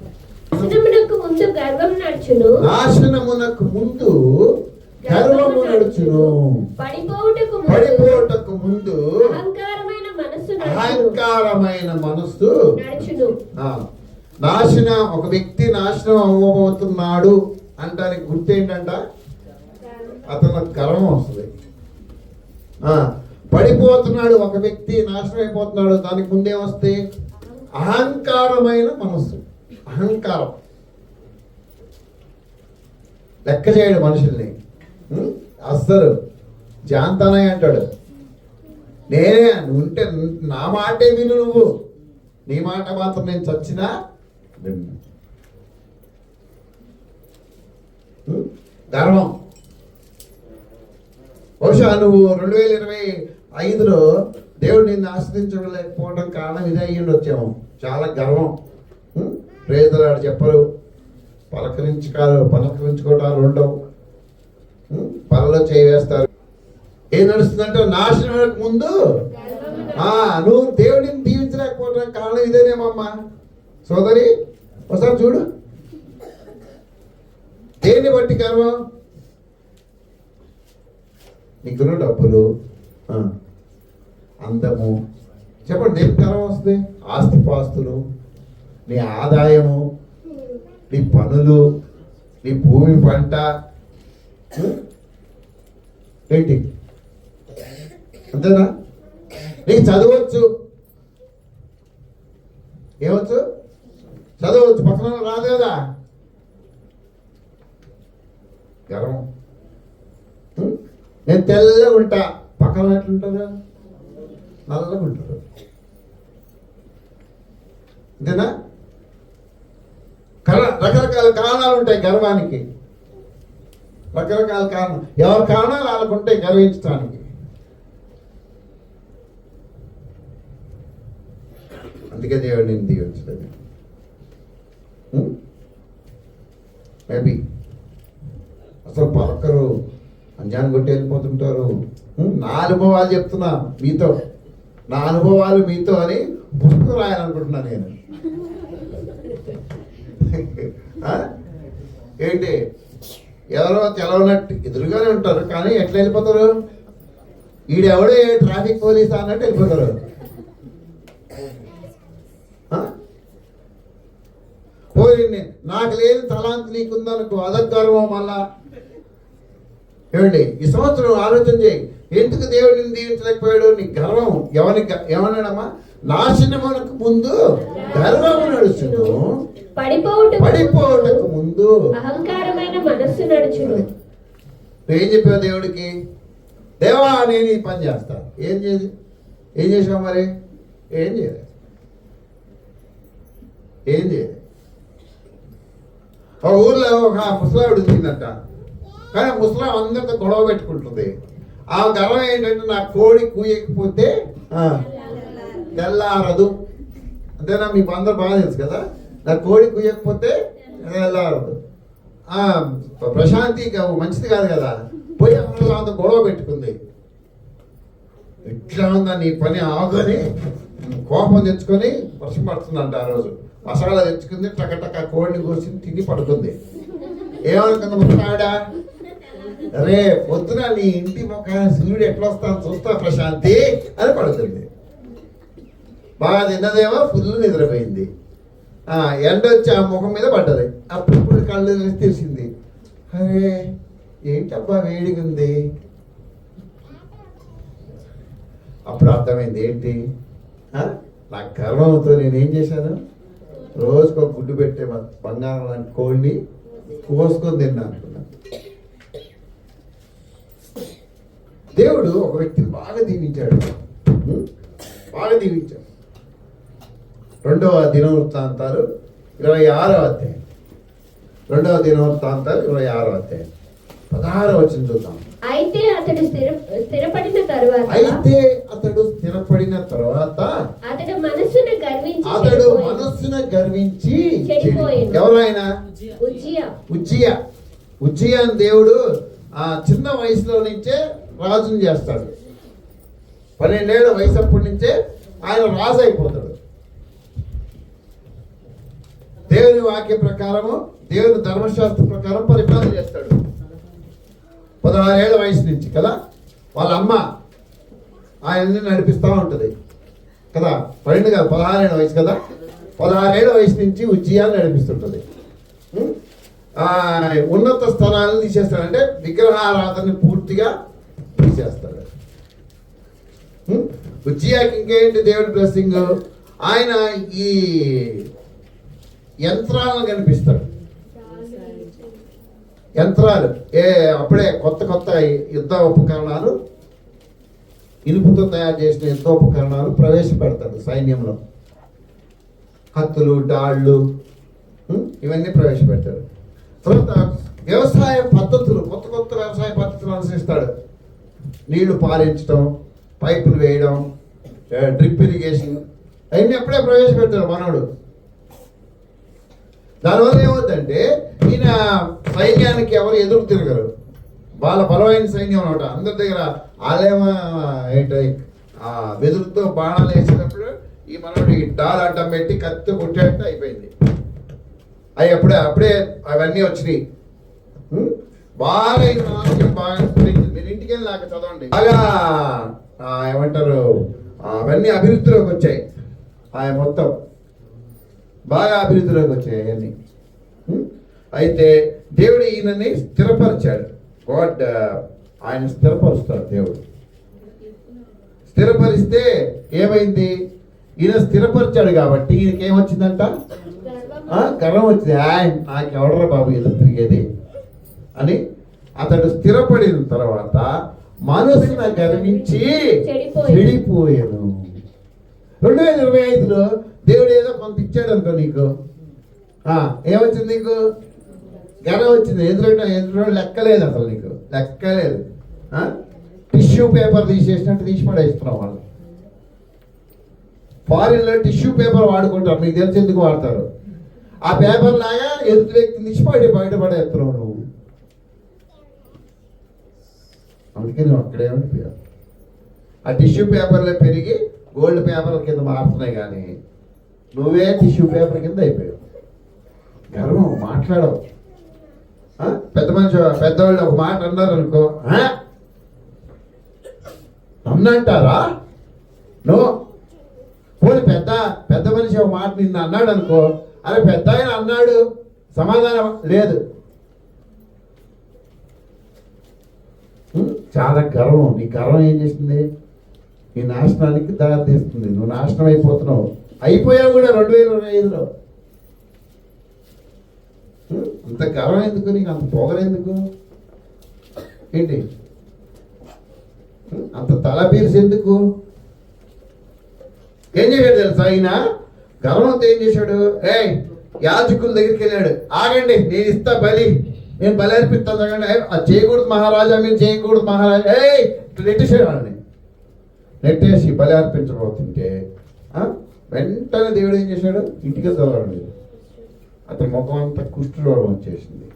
నాశనమునకు ముందు గర్వం నడుచును, నాశనమునకు ముందు గర్వము నడుచును, పడిపోవుటకు ముందు అహంకారమైన మనస్సు నడుచును. ఒక వ్యక్తి నాశనం అవ్వబోతున్నాడు అంటానికి గుర్తేంటంట? అతను గర్వం వస్తుంది. పడిపోతున్నాడు ఒక వ్యక్తి, నాశనం అయిపోతున్నాడు, దానికి ముందే వస్తే అహంకారమైన మనస్సు. అహంకారం లెక్క చేయడు మనుషుల్ని. అస్సలు జాంతానే అంటాడు. నేనే ఉంటే నా మాటే విను, నువ్వు నీ మాట మాత్రం నేను చచ్చినా విను. గర్వం. బహుశా నువ్వు 2025లో దేవుడు నిన్ను ఆశ్రయించలేకపోవడం కారణం ఇదే అయ్యిండి వచ్చాము. చాలా గర్వం. ప్రేదలాడు చెప్పరు, పలకరించుకోవటాలు ఉండవు, పనులు చేయవేస్తారు. ఏం నడుస్తుందంటే నాశనం ముందు నువ్వు దేవుడిని దీవించలేకపోవడానికి కారణం ఇదేనేమమ్మా సోదరి. ఒకసారి చూడు, దేన్ని బట్టి గర్వం? నీకున్న డబ్బులు, అందము, చెప్పండి దేనికి గర్వం వస్తుంది? ఆస్తిపాస్తులు, నీ ఆదాయము, నీ పనులు, నీ భూమి పంట, ఏంటి అంతేనా? నీకు చదవచ్చు, ఏమొచ్చు? చదవచ్చు, పక్కన రాదు కదా, గర్వం. నేను తెల్లగా ఉంటా, పక్కన ఎట్లుంటారా? నల్లగా ఉంటారు. అంతేనా? రకరకాల కారణాలు ఉంటాయి గర్వానికి, రకరకాల కారణం. ఎవరి కారణాలు వాళ్ళకు ఉంటాయి గర్వించడానికి. అందుకే దేవుడు నేను దీవించలేదు. మేబీ అసలు పలకరు, అంజాన్ని కొట్టి వెళ్ళిపోతుంటారు. నా అనుభవాలు చెప్తున్నా మీతో, నా అనుభవాలు మీతో అని పుస్తకం రాయాలనుకుంటున్నా నేను. ఏంటి, ఎవరో తెలవనట్టు ఎదురుగానే ఉంటారు, కానీ ఎట్లా వెళ్ళిపోతారు? ఈడెవడే ట్రాఫిక్ పోలీస్ అన్నట్టు వెళ్ళిపోతారు. పోయి నాకు లేని తలాంతి నీకుందనుకో, అదగ్గర్వం. మళ్ళా ఏమండి, ఈ సంవత్సరం ఆలోచన చేయి, ఎందుకు దేవుడిని దీవించలేకపోయాడు? నీ గర్వం. ఏమన్నాడమ్మా? నాశనమునకు ముందు గర్వము నడుచును, పడిపోవటకు ముందు అహంకారమైన మనస్సు నడుచును. నువ్వేం చెప్పావు దేవుడికి? దేవా నేను ఈ పని చేస్తా. ఏం చేసావు మరి? ఏం చేయలేదు. ఒక ఊర్లో ఒక ముసలావిడ వచ్చిందంట, కానీ ముసలాం అందరితో గొడవ పెట్టుకుంటుంది. ఆ గర్వం ఏంటంటే, నా కోడి కూయకపోతే తెల్లారదు. అంతేనా? మీకు అందరూ బాగా తెలుసు కదా, నా కోడి కూయకపోతే తెల్లారదు. ప్రశాంతి మంచిది కాదు కదా. పోయి అందరూ గొడవ పెట్టుకుంది. ఇట్లా ఉందా నీ పని ఆగని కోపం తెచ్చుకొని వర్షం పడుతుందంట. ఆ రోజు మసాలా తెచ్చుకుంది, టకటక కోడిని కోసి తిని పడుకుంది. ఏమనుకుంది ముసలావిడ? అరే పొద్దున నీ ఇంటి ముఖాన సూర్యుడు ఎట్లా వస్తాను చూస్తా ప్రశాంతి అని పడుతుంది. బాగా తిన్నదేమో, ఫుల్ నిద్రపోయింది. ఎండ వచ్చి ఆ ముఖం మీద పడ్డది. అప్పుడు కళ్ళు తెలిసింది, అరే ఏంటబ్బా వేడిగా ఉంది. అప్పుడు అర్థమైంది, ఏంటి నా గర్వంతో నేనేం చేశాను? రోజుకు ఒక గుడ్డు పెట్టే బంగారం లాంటి కోడిని కోసుకొని తిన్నా అనుకున్నాను. దేవుడు ఒక వ్యక్తిని బాగా దీవించాడు, బాగా దీవించాడు. 2వ దినవృత్తాంతాలు 26వ అధ్యాయం, 2వ దినవృత్తాంతాలు 26వ అధ్యాయం 16వ వచనం చూద్దాం. అయితే అతడు స్థిరపడిన తరువాత అతడు మనస్సును గర్వించి చెడిపోయాడు. ఎవరైనా? ఉజ్జియా అని దేవుడు చిన్న వయసులో నుంచే రాజుని చేస్తాడు. 12 ఏళ్ల వయసు అప్పటి నుంచే ఆయన రాజు అయిపోతాడు. దేవుని వాక్య ప్రకారము, దేవుని ధర్మశాస్త్ర ప్రకారం పరిపాలన చేస్తాడు. 16 ఏళ్ల వయసు నుంచి కదా, వాళ్ళ అమ్మ ఆయన్ని నడిపిస్తూ ఉంటుంది కదా. 12 కాదు, 16 ఏళ్ల వయసు కదా. 16 ఏళ్ల వయసు నుంచి ఉజ్జియాన్ని నడిపిస్తుంటుంది. ఉన్నత స్థానాలను తీసేస్తాడంటే విగ్రహారాధనని పూర్తిగా తీసేస్తాడు. ఉజ్జియాకి ఇంకేంటి దేవుడి బ్లెస్సింగ్? ఆయన ఈ యంత్రాలను కనిపిస్తాడు. యంత్రాలు అప్పుడే కొత్త యుద్ధ ఉపకరణాలు, ఇనుపుతో తయారు చేసిన యుద్ధ ఉపకరణాలు ప్రవేశపెడతాడు సైన్యంలో. కత్తులు, డాళ్ళు, ఇవన్నీ ప్రవేశపెట్టాడు. తర్వాత వ్యవసాయ పద్ధతులు, కొత్త వ్యవసాయ పద్ధతులు అనుసరిస్తాడు. నీళ్లు పారించడం, పైపులు వేయడం, డ్రిప్ ఇరిగేషన్, అవన్నీ అప్పుడే ప్రవేశపెడతాడు మనోడు. దానివల్ల ఏమవుతుందంటే, ఈయన సైన్యానికి ఎవరు ఎదురు తిరగరు. వాళ్ళ బలమైన సైన్యం అనమాట. అందరి దగ్గర ఆలేమ వెదురుతో బాణాలు వేసేటప్పుడు ఈ మనోడు డాల్ అడ్డం పెట్టి కత్తి కొట్టేట్టు అయిపోయింది. అవి అప్పుడే అవన్నీ వచ్చినాయి. బాగా మీరు ఇంటికి వెళ్ళి నాకు చదవండి. బాగా ఏమంటారు, అవన్నీ అభివృద్ధిలోకి వచ్చాయి. మొత్తం బాగా అభివృద్ధిలోకి వచ్చాయి అవన్నీ. అయితే దేవుడు ఈయనని స్థిరపరిచాడు. గాడ్ ఆయన స్థిరపరుస్తాడు దేవుడు. స్థిరపరిస్తే ఏమైంది? ఈయన స్థిరపరిచాడు కాబట్టి ఈయనకి ఏమొచ్చిందంట? గర్వం వచ్చింది. నాకెవడరా బాబు ఇలా తిరిగేది అని అతడు స్థిరపడిన తర్వాత మనసును గర్వించి చెడిపోయాను. 2025లో దేవుడు ఏదో కొంత ఇచ్చాడు అనుకో నీకు, ఏమొచ్చింది నీకు? గర్వం వచ్చింది. ఎదురు లెక్కలేదు, అసలు నీకు లెక్కలేదు. టిష్యూ పేపర్ తీసేసినట్టు తీసి పడేస్తున్నాం. వాళ్ళు ఫారిన్లో టిష్యూ పేపర్ వాడుకుంటారు, మీకు తెలిసి ఎందుకు వాడతారు? ఆ పేపర్ లాగా ఎదుటి వ్యక్తిని తీసి బయటపడేస్తున్నావు నువ్వు. అందుకే నువ్వు అక్కడే ఉండిపోయావు. ఆ టిష్యూ పేపర్లో పెరిగి గోల్డ్ పేపర్ల కింద మారుతున్నాయి, కానీ నువ్వే టిష్యూ పేపర్ కింద అయిపోయావు. గర్వం మాట్లాడవు. పెద్దవాళ్ళు ఒక మాట అన్నారు అనుకో, నన్నంటారా? నో. పోనీ పెద్ద మనిషి ఒక మాట నిన్ను అన్నాడు అనుకో, అరే పెద్ద ఆయన అన్నాడు, సమాధానం లేదు. చాలా గర్వం. నీ గర్వం ఏం చేస్తుంది? నీ నాశనానికి దారి తీస్తుంది. నువ్వు నాశనం అయిపోతున్నావు. అయిపోయావు కూడా 2025లో. అంత గర్వం ఎందుకు నీకు? అంత పొగరెందుకు? ఏంటి అంత తలబీర్స్ ఎందుకు? ఏం చేశాడు తెలుసా ఆయన? గర్వంతో ఏం చేశాడు? యాజకుల దగ్గరికి వెళ్ళాడు. ఆగండి, నేను ఇస్తా బలి, నేను బలి అర్పిస్తాను. తగ్గండి. అది చేయకూడదు మహారాజా, మీరు చేయకూడదు మహారాజా. నెట్టేసాడు వాళ్ళని. నెట్టేసి బలి అర్పించబోతుంటే వెంటనే దేవుడు ఏం చేశాడు? ఇంటికి చదవండి. అతని ముఖం అంతా కుష్ఠరోగం వచ్చేసింది.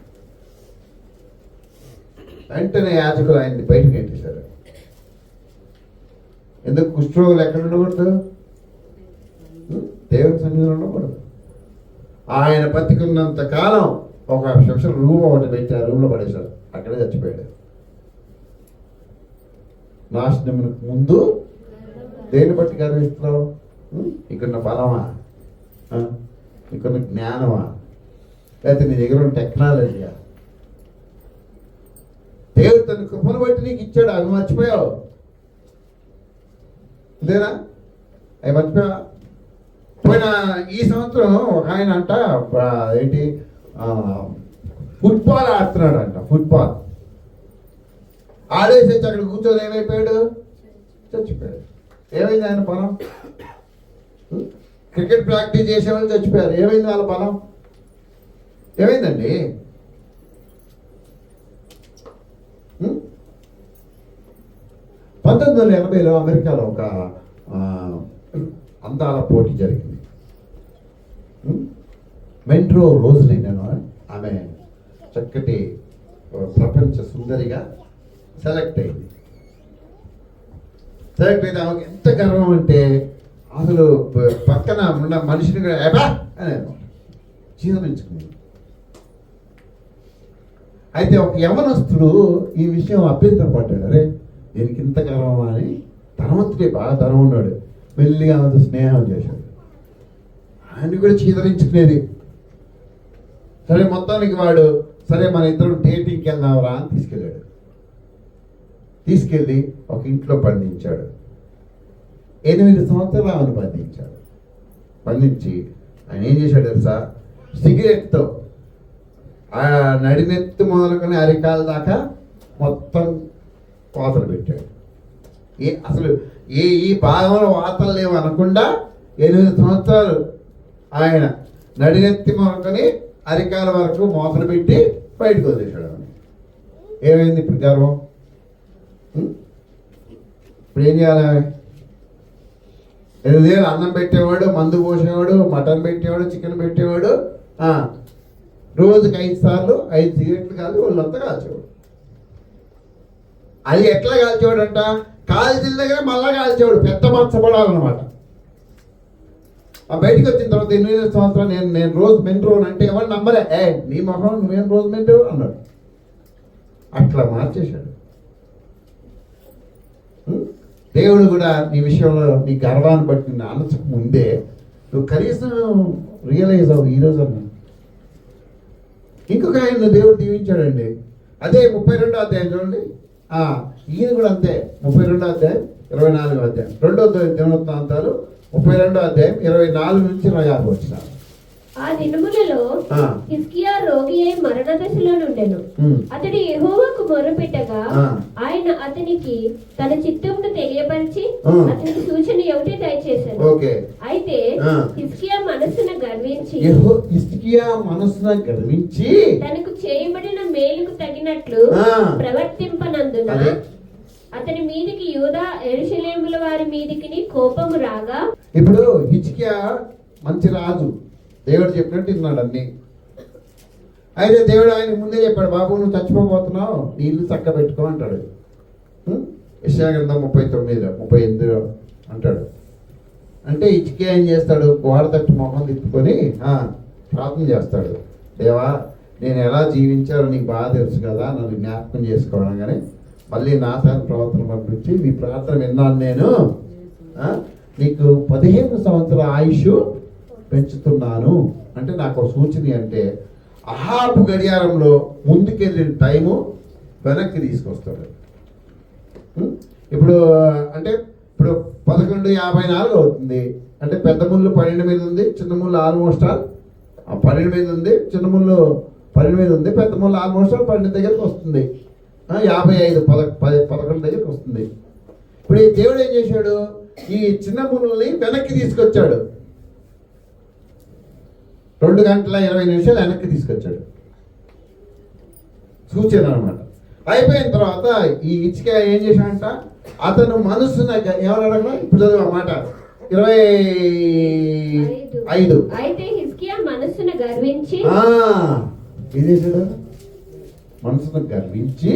వెంటనే యాజకులు ఆయన్ని బయటకు నెట్టేశారు. ఎందుకు? కుష్ఠరోగులు ఎక్కడ ఉండకూడదు? దేవుని సన్నిధిలో ఉండకూడదు. ఆయన బతికున్నంత కాలం ఒక స్పెషల్ రూమ్ ఒకటి పెట్టి ఆ రూమ్లో పడేశారు. అక్కడే చచ్చిపోయాడు. నాశనమునకు ముందు దేన్ని బట్టి గర్విస్తున్నావు? ఇక్కడున్న బలమా? ఇక్కడున్న జ్ఞానమా? లేకపోతే నీ దగ్గర ఉన్న టెక్నాలజీయా? దేవుడు తన కృపను బట్టి నీకు ఇచ్చాడు, అవి మర్చిపోయావు. అంతేనా? అవి మర్చిపోయావా? పోయిన ఈ సంవత్సరం ఒక ఆయన అంట ఏంటి ఫుట్బాల్ ఆడుతున్నాడు అంట. ఫుట్బాల్ ఆడేసి వచ్చి అక్కడ కూర్చొని ఏమైపోయాడు? చచ్చిపోయాడు. ఏమైంది ఆయన బలం? క్రికెట్ ప్రాక్టీస్ చేసేవాళ్ళు చచ్చిపోయారు. ఏమైంది వాళ్ళ బలం? ఏమైందండి? 1980లో అమెరికాలో ఒక అందాల పోటీ జరిగింది. మెట్రో రోజ్లిన్ ఆమె చక్కటి ప్రపంచ సుందరిగా సెలెక్ట్ అయింది. సెలెక్ట్ అయితే ఆమెకు ఎంత గర్వం అంటే అసలు పక్కన ఉన్న మనిషిని కూడా ఏబా అనేది జీవనించుకుంది. అయితే ఒక యవనస్తుడు ఈ విషయం అభ్యంతరపడ్డాడు. అరే దీనికి ఇంత గర్వమా అని. ధనవంతుడే, బాగా ధనం ఉన్నాడు. మెల్లిగా ఆమెతో స్నేహం చేశాడు. ఆయన కూడా చీదరించుకునేది. సరే మొత్తానికి వాడు సరే మన ఇద్దరు డేటింగ్కి వెళ్దాంరా అని తీసుకెళ్ళాడు. తీసుకెళ్ళి ఒక ఇంట్లో బంధించాడు. 8 సంవత్సరాలు ఆమెను బంధించాడు. బంధించి ఆయన ఏం చేశాడు తెలుసా? సిగరెట్తో ఆ నడినెత్తు మొదలుకొని అరికాల దాకా మొత్తం వాతలు పెట్టాడు. అసలు ఈ భాగంలో వాతలు లేవు అనకుండా 8 సంవత్సరాలు ఆయన నడినెత్తి మొదలుకొని అరికాల వరకు మోతలు పెట్టి బయటకు వదిలేశాడు. ఏమైంది ఇప్పుడు గర్వం? ఇప్పుడు ఏం చేయాలి? 8 ఏళ్ళు అన్నం పెట్టేవాడు, మందు పోసేవాడు, మటన్ పెట్టేవాడు, చికెన్ పెట్టేవాడు, రోజుకి 5 సార్లు 5 సిగరెట్లు కాదు వాళ్ళంతా కాల్చేవాడు. అది ఎట్లా కాల్చేవాడు అంట? కాల్చిన దగ్గర మళ్ళా కాల్చేవాడు. పెద్ద మచ్చపడాలన్నమాట. బయటికి వచ్చిన తర్వాత 8 సంవత్సరాలు నేను రోజు మెంట్రో అంటే ఎవరు నమ్మలే. నీ మొహం నువ్వేం రోజు మెంట్రో అన్నాడు. అట్లా మార్చేశాడు. దేవుడు కూడా నీ విషయంలో నీ గర్వాన్ని బట్టి నిన్ను అనచక ముందే నువ్వు కనీసం రియలైజ్ అవ్వు. ఈరోజు అన్నా ఇంకొక ఆయన దేవుడు దీవించాడండి. అదే 32వ అధ్యాయం చూడండి. ఈయన కూడా అంతే, 32వ అధ్యాయం 24వ అధ్యాయం, 2వ దినవృత్తాంతాలు 32వ అధ్యాయం 24 నుంచి 26 వచ్చినారు. ఆ దినములలో హిజ్కియా రోగి అయి మరణ దశలో నుండెను. అతడు యెహోవాకు మొర్రపెట్టగా ఆయన అతనికి తన చిత్తమును తెలియపరిచి అతనికి సూచన ఒకటి దయచేశాడు. అయితే హిజ్కియా మనస్సున గర్వించి తనకు చేయబడిన మేలుకు తగినట్లు ప్రవర్తింపనందున అతని మీదికి యూదా యెరూషలేముల వారి మీదికి కోపము రాగా, ఇప్పుడు హిజ్కియా మంచి రాజు, దేవుడు చెప్పినట్టు విన్నాడు అన్ని. అయితే దేవుడు ఆయన ముందే చెప్పాడు, బాబు నువ్వు చచ్చిపోబోతున్నావు, నీ ఇల్లు చక్క పెట్టుకో అంటాడు. యెషయా గ్రంథం 38 అంటాడు. అంటే హిజ్కియా ఏం చేస్తాడు, గోడ తట్టు మొహం తిప్పుకొని ప్రార్థన చేస్తాడు. దేవా నేను ఎలా జీవించాలో నీకు బాగా తెలుసు కదా, నన్ను జ్ఞాపకం చేసుకోవడం. కానీ మళ్ళీ నాసారి ప్రవర్తన పంపించి నీ ప్రార్థన విన్నాను నేను, నీకు 15 సంవత్సరాల ఆయుష్ పెంచుతున్నాను. అంటే నాకు ఒక సూచన అంటే అహాబు గడియారంలో ముందుకెళ్ళిన టైము వెనక్కి తీసుకొస్తాడు. ఇప్పుడు 11:54 అవుతుంది. అంటే పెద్ద ముళ్ళు 12 మీద ఉంది, చిన్న ముళ్ళు ఆల్మోస్ట్ 12 మీద ఉంది, చిన్న ముళ్ళు 12 మీద ఉంది, పెద్ద ముళ్ళు ఆల్మోస్ట్ 12 దగ్గరికి వస్తుంది. 55-11 దగ్గరికి వస్తుంది. ఇప్పుడు ఈ దేవుడు ఏం చేశాడు, ఈ చిన్న ముళ్ళని వెనక్కి తీసుకొచ్చాడు. 2 గంటల 20 నిమిషాలు వెనక్కి తీసుకొచ్చాడు. సూచన అనమాట. అయిపోయిన తర్వాత ఈ హిజ్కియా ఏం చేశాడంట, అతను మనస్సున ఎవరు అడగడం, ఇప్పుడు చదువు ఆ మాట 25. అయితే హిజ్కియా మనస్సున గర్వించి ఏం చేశాడు, మనసును గర్వించి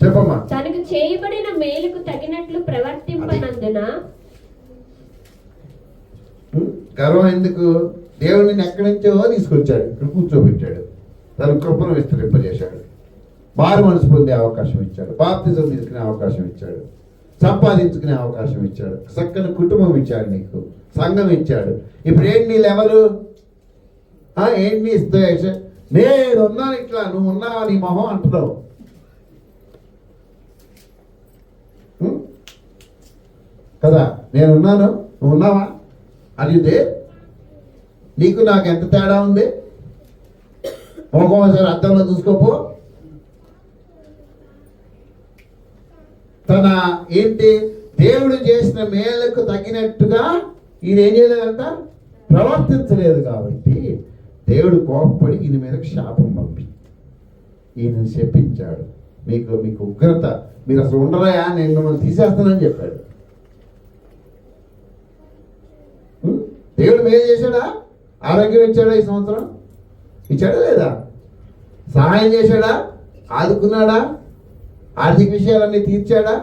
చెప్పమ్మా తనకు చేయబడిన మేలుకు తగినట్లు ప్రవర్తింపనందున. గర్వం ఎందుకు, దేవుడిని ఎక్కడి నుంచో తీసుకొచ్చాడు, ఇక్కడ కూర్చోబెట్టాడు, తన కృపను విస్తరింపజేశాడు, మారు మనసు పొందే అవకాశం ఇచ్చాడు, బాప్తిజం తీసుకునే అవకాశం ఇచ్చాడు, సంపాదించుకునే అవకాశం ఇచ్చాడు, చక్కని కుటుంబం ఇచ్చాడు, నీకు సంఘం ఇచ్చాడు. ఇప్పుడు ఏంటి నీ లెవెలు, ఏంటి ఇస్తే నేనున్నాను ఇట్లా, నువ్వు ఉన్నావా నీ మొహం అంటున్నావు. కదా, నేనున్నాను నువ్వు ఉన్నావా అడిగితే నీకు నాకు ఎంత తేడా ఉంది. ఒకసారి అద్దంలో చూసుకోపో. తన ఏంటి దేవుడు చేసిన మేలకు తగినట్టుగా ఈయన ఏం చేయలేదంట, ప్రవర్తించలేదు. కాబట్టి దేవుడు కోపపడి ఈయన మీదకి శాపం పంపి ఈయన శపించాడు. మీకు ఉగ్రత, మీరు అసలు ఉండరాయా, నేను మిమ్మల్ని తీసేస్తానని చెప్పాడు. దేవుడు మేలు చేశాడా, ఆరోగ్యం ఇచ్చాడా, ఈ సంవత్సరం ఇచ్చాడా లేదా, సహాయం చేశాడా, ఆదుకున్నాడా, ఆర్థిక విషయాలన్నీ తీర్చాడా,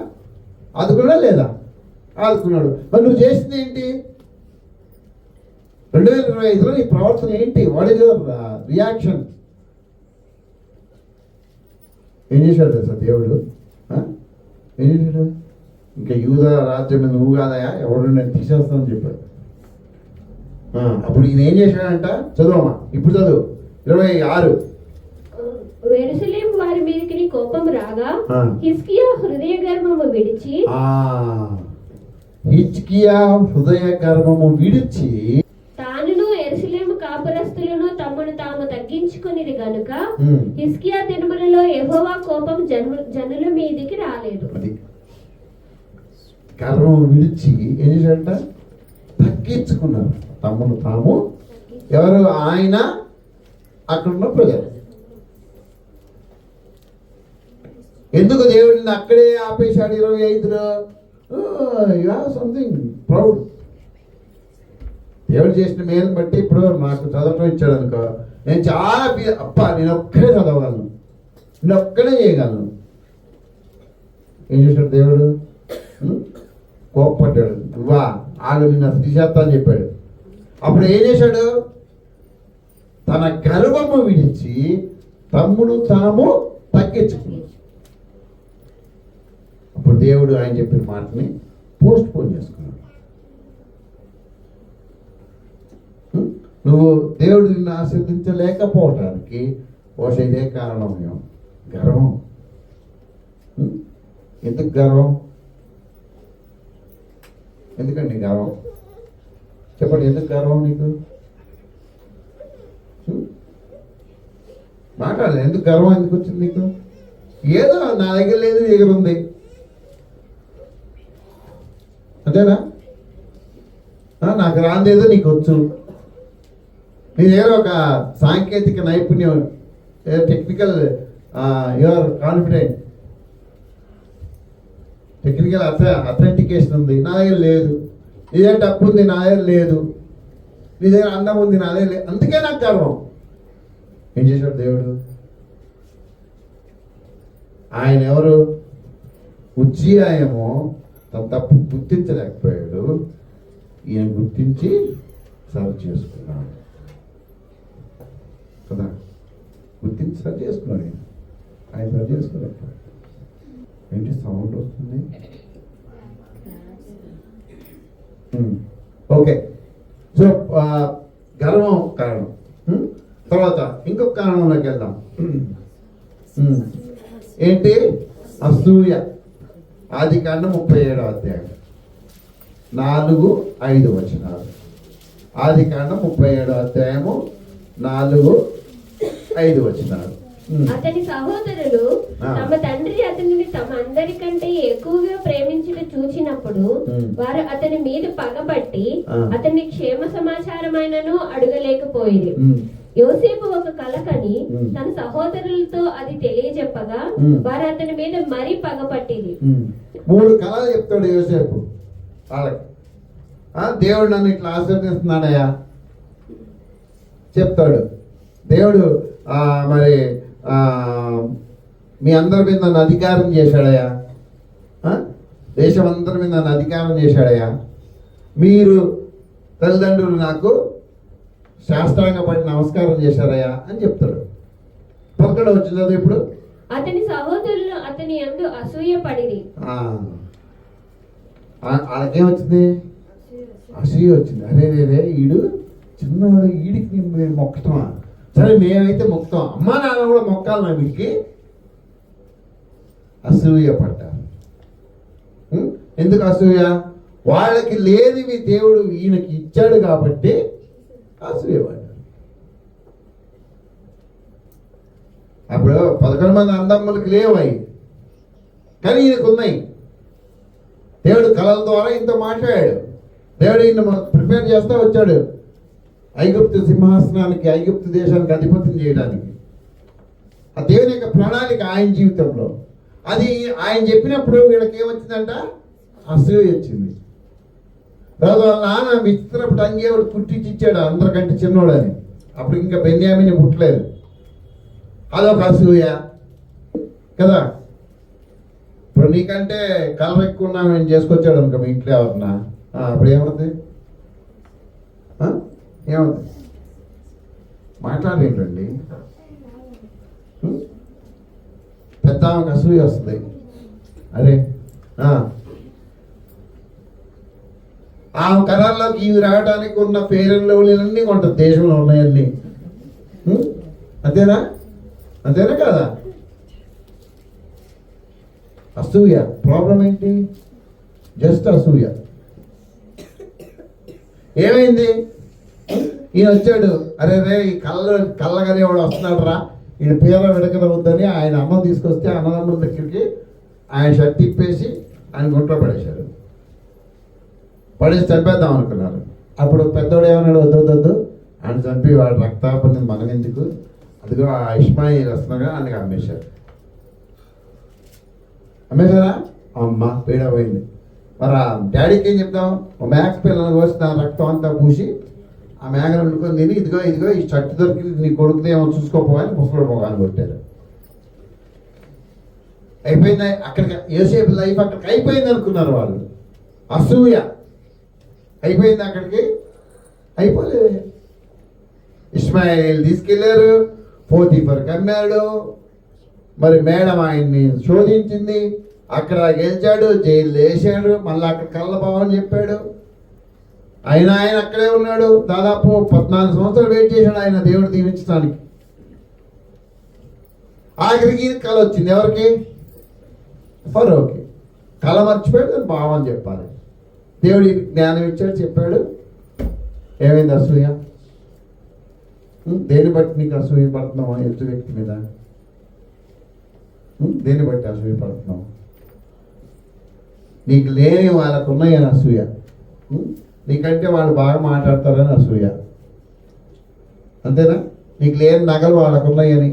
ఆదుకున్నాడా లేదా, ఆదుకున్నాడు. మరి నువ్వు చేసింది ఏంటి, 2025లో నీ ప్రవర్తన ఏంటి, వాట్ ఇస్ యువర్ రియాక్షన్? ఏం చేశాడు తెలుసా దేవుడు, ఏం చేశాడు, ఇంకా యూదా రాజ్యం నువ్వు కాదయా, ఎవరు నేను తీసేస్తానని చెప్పాడు. అప్పుడు ఈయన ఏం చేశాడంట, చదువమ్మా ఇప్పుడు చదువు 26. యెరూషలేము వారి మీదకి కోపం రాగా హిజ్కియా హృదయ గర్వము విడిచి తానును యెరూషలేము కాపురస్తులను తమను తాము తగ్గించుకునేది గనుక హిజ్కియా దినములలో యెహోవా కోపం జనుల మీదికి రాలేదు. గర్వం విడిచి ఏం చేశాడంట, తగ్గించుకున్నారు తమను తాము. ఎవరు, ఆయన అక్కడున్న ప్రజలు. ఎందుకు దేవుడిని అక్కడే ఆపేశాడు 25లో? You have something proud. దేవుడు చేసిన మేలు బట్టి ఇప్పుడు నాకు చదవటం ఇచ్చాడు అనుకో, నేను చాలా నేను ఒక్కడే చదవగలను, నేను ఒక్కడే చేయగలను. ఏం చేశాడు దేవుడు, కోప్పడ్డాడు, నువ్వా ఆడు నిన్ను తీసేస్తా అని చెప్పాడు. అప్పుడు ఏం చేశాడు, తన గర్వము విడిచి తమ్ముడు తాము తగ్గించుకున్నాడు. అప్పుడు దేవుడు ఆయన చెప్పిన మాటని పోస్ట్ పోన్ చేసుకున్నాడు. నువ్వు దేవుడు నిన్ను ఆశీర్వదించలేకపోవటానికి బహుశా ఇదే కారణమేమో. గర్వం. ఎందుకు గర్వం? ఎందుకండి గర్వం? చెప్పండి, ఎందుకు గర్వం నీకు? మాట్లాడలేదు. ఎందుకు గర్వం ఎందుకు వచ్చింది నీకు? ఏదో నా దగ్గర లేదు, నీ దగ్గర ఉంది, అంతేనా? నాకు రాందేదో నీకు వచ్చు. నీ దగ్గర ఒక సాంకేతిక నైపుణ్యం, technical, your confident, technical authentication ఉంది, నా దగ్గర లేదు. నీ దగ్గర డబ్బు ఉంది, నా దగ్గర లేదు. నీ దగ్గర అందం ఉంది, నా దగ్గర లేదు. అందుకే నాకు గర్వం. ఏం చేశాడు దేవుడు? ఆయన ఎవరు? ఉజ్జియా ఏమో తన తప్పు గుర్తించలేకపోయాడు, ఈయన గుర్తించి సర్వ్ చేసుకున్నాడు కదా. గుర్తించి సర్వ్ చేసుకున్నాడు ఆయన సర్వ్ చేసుకోలేకపోయాడు. ఏంటి సౌండ్ వస్తుంది? ఓకే. సో గర్వం కారణం. తర్వాత ఇంకొక కారణంలోకి వెళ్దాం. ఏంటి? అసూయ. ఆదికాండం 37వ అధ్యాయం 4-5 వచనాలు. ఆదికాండం 37వ అధ్యాయము 4-5 వచనాలు. అతని సహోదరులు తమ తండ్రి అతనిని తమ అందరికంటే ఎక్కువగా ప్రేమించుట చూచినప్పుడు వారు అతని మీద పగబట్టి అతని క్షేమ సమాచారమైనను అడగలేకపోయింది. యోసేపు ఒక కల కని తన సహోదరులతో అది తెలియజెప్పగా వారు అతని మీద మరీ పగపట్టింది. 3 కళలు చెప్తాడు యోసేపు వాళ్ళకి. దేవుడు నన్ను ఇట్లా ఆశీర్వదిస్తున్నాడయ్యా చెప్తాడు. దేవుడు మరి మీ అందరి మీద నన్ను అధికారం చేశాడయ్యా, దేశం అందరి మీద నన్ను అధికారం చేశాడయ్యా, మీరు తల్లిదండ్రులు నాకు శాస్త్రాంగపడి నమస్కారం చేశారయ్యా అని చెప్తాడు. 11వ వచ్చింది ఇప్పుడు. అతని సహోదరులు అతని యందు అసూయ పడిరి. వాళ్ళకేమొచ్చింది? అసూయ వచ్చింది. అరే ఈడు చిన్నవాడు, ఈడికి మేము మొక్కటమా? సరే మేమైతే మొక్కుతాం, అమ్మా నాన్న కూడా మొక్కాలి నా వీడికి. అసూయ పడ్డారు. ఎందుకు అసూయ? వాళ్ళకి లేనివి దేవుడు ఈయనకి ఇచ్చాడు కాబట్టి అసూయ పడ్డారు. అప్పుడు 11 మంది అందమ్మలకి లేవయి, కానీ ఈయనకు ఉన్నాయి. దేవుడు కళల ద్వారా ఇంత మాట్లాడాడు. దేవుడు ఈయన ప్రిపేర్ చేస్తా వచ్చాడు ఐగుప్తు సింహాసనానికి, ఐగుప్తు దేశానికి అధిపత్యం చేయడానికి. ఆ దేవుని యొక్క ప్రణాళిక ఆయన జీవితంలో. అది ఆయన చెప్పినప్పుడు వీళ్ళకి ఏమొచ్చిందంట? అసూయ వచ్చింది. తర్వాత వాళ్ళ నాన్న విచిత్రపు టంగేవాడు పుట్టించి ఇచ్చాడు అందరికంటే చిన్నోడని. అప్పుడు ఇంకా బెన్యామిని పుట్టలేదు. అదొక అసూయ కదా. ఇప్పుడు నీకంటే కలర్ ఎక్కువ ఉన్నా మేము చేసుకొచ్చాడు అనుకో మీ ఇంట్లో ఎవరన్నా, అప్పుడు ఏమవుతుంది? ఏమవుతుంది? మాట్లాడేటండి. పెద్ద ఆమెకు అసూయ వస్తుంది. అరే ఆమె కరాల్లోకి ఇవి రావడానికి ఉన్న పేరెంట్లు అన్నీ కొంటారు, దేశంలో ఉన్నాయన్నీ. అంతేనా? అంతేనా కదా? అసూయ. ప్రాబ్లం ఏంటి? జస్ట్ అసూయ. ఏమైంది? ఈయన వచ్చాడు, అరే ఈ కళ్ళగని వాడు వస్తున్నాడు రా, ఈయన పేర విడకవద్దని ఆయన అన్నం తీసుకొస్తే అన్నదమ్ముల దగ్గరికి ఆయన షర్ట్ తిప్పేసి ఆయన గుంట్లో పడేశారు. పడేసి చంపేద్దాం అనుకున్నారు. అప్పుడు పెద్దోడు ఏమన్నాడు? వద్దు ఆయన చంపి వాడు రక్తాపని మనం ఎందుకు, అదిగో ఆ ఇష్మాయిల్ వస్తున్నాగా ఆయనకి అమ్మేశారు. అమ్మేశారా? అమ్మ పీడ పోయింది. మరి ఆ డాడీకి ఏం చెప్తాం? మ్యాక్స్ పిల్లలు కోసి దాని రక్తం అంతా పూసి ఆ మేఘను వండుకొని తిని ఇదిగో ఈ షర్ట్ దొరికి నీ కొడుకునే ఏమో చూసుకోపోవాలి ముసలు పోగాని కొట్టారు. అయిపోయింది అక్కడికి. యోసేపు లైఫ్ అక్కడికి అయిపోయింది అనుకున్నారు వాళ్ళు. అసూయ అయిపోయింది అక్కడికి. అయిపోలేదు. ఇష్మాయిల్ తీసుకెళ్లారు, పోతీఫర్కి అమ్మాడు. మరి మేడం ఆయన్ని శోధించింది, అక్కడ గెలిచాడు, జైలు వేసాడు, మళ్ళీ అక్కడ కళ్ళబావని చెప్పాడు. ఆయన అక్కడే ఉన్నాడు. దాదాపు 14 సంవత్సరాలు వెయిట్ చేశాడు ఆయన దేవుడు దీవించడానికి. ఆఖరికి కళ వచ్చింది ఎవరికి? ఫరోకి. కళ మర్చిపోయాడు, దాని భావం చెప్పాలి. దేవుడు ఈయనకి జ్ఞానం ఇచ్చాడు, చెప్పాడు. ఏమైంది? అసూయ. దేన్ని బట్టి నీకు అసూయ పడుతున్నావు? ఎదుటి వ్యక్తి మీద దేన్ని బట్టి అసూయ పడుతున్నావు? నీకు లేని వాళ్ళకు ఉన్నాయని అసూయ. నీకంటే వాళ్ళు బాగా మాట్లాడతారని అసూయ. అంతేనా? నీకు లేని నగలు వాళ్ళకు ఉన్నాయని,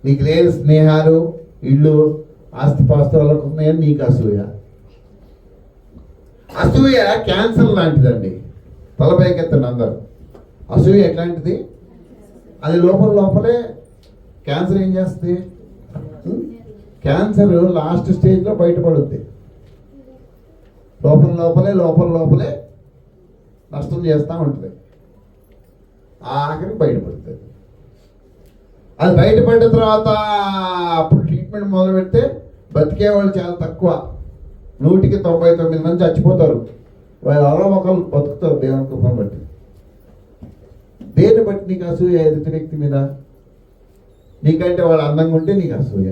నీకు లేని స్నేహాలు, ఇళ్ళు, ఆస్తిపాస్తు వాళ్ళకు ఉన్నాయని నీకు అసూయ. అసూయ క్యాన్సర్ లాంటిదండి. తలపైకెత్తండి అందరు. అసూయ ఎట్లాంటిది? అది లోపలే క్యాన్సర్ ఏం చేస్తుంది? క్యాన్సర్ లాస్ట్ స్టేజ్లో బయటపడుద్ది. లోపలే నష్టం చేస్తూ ఉంటుంది. ఆఖరికి బయటపడుతుంది. అది బయటపడిన తర్వాత అప్పుడు ట్రీట్మెంట్ మొదలు పెడితే బతికే వాళ్ళు చాలా తక్కువ. 100కి 99 మంది చచ్చిపోతారు. వాళ్ళు అలా ఒకరు బతుకుతారు దేవుని కృపను బట్టి. దేన్ని బట్టి నీకు అసూయ? ఎదుటి వ్యక్తి మీద. నీకంటే వాళ్ళు అందంగా ఉంటే నీకు అసూయ.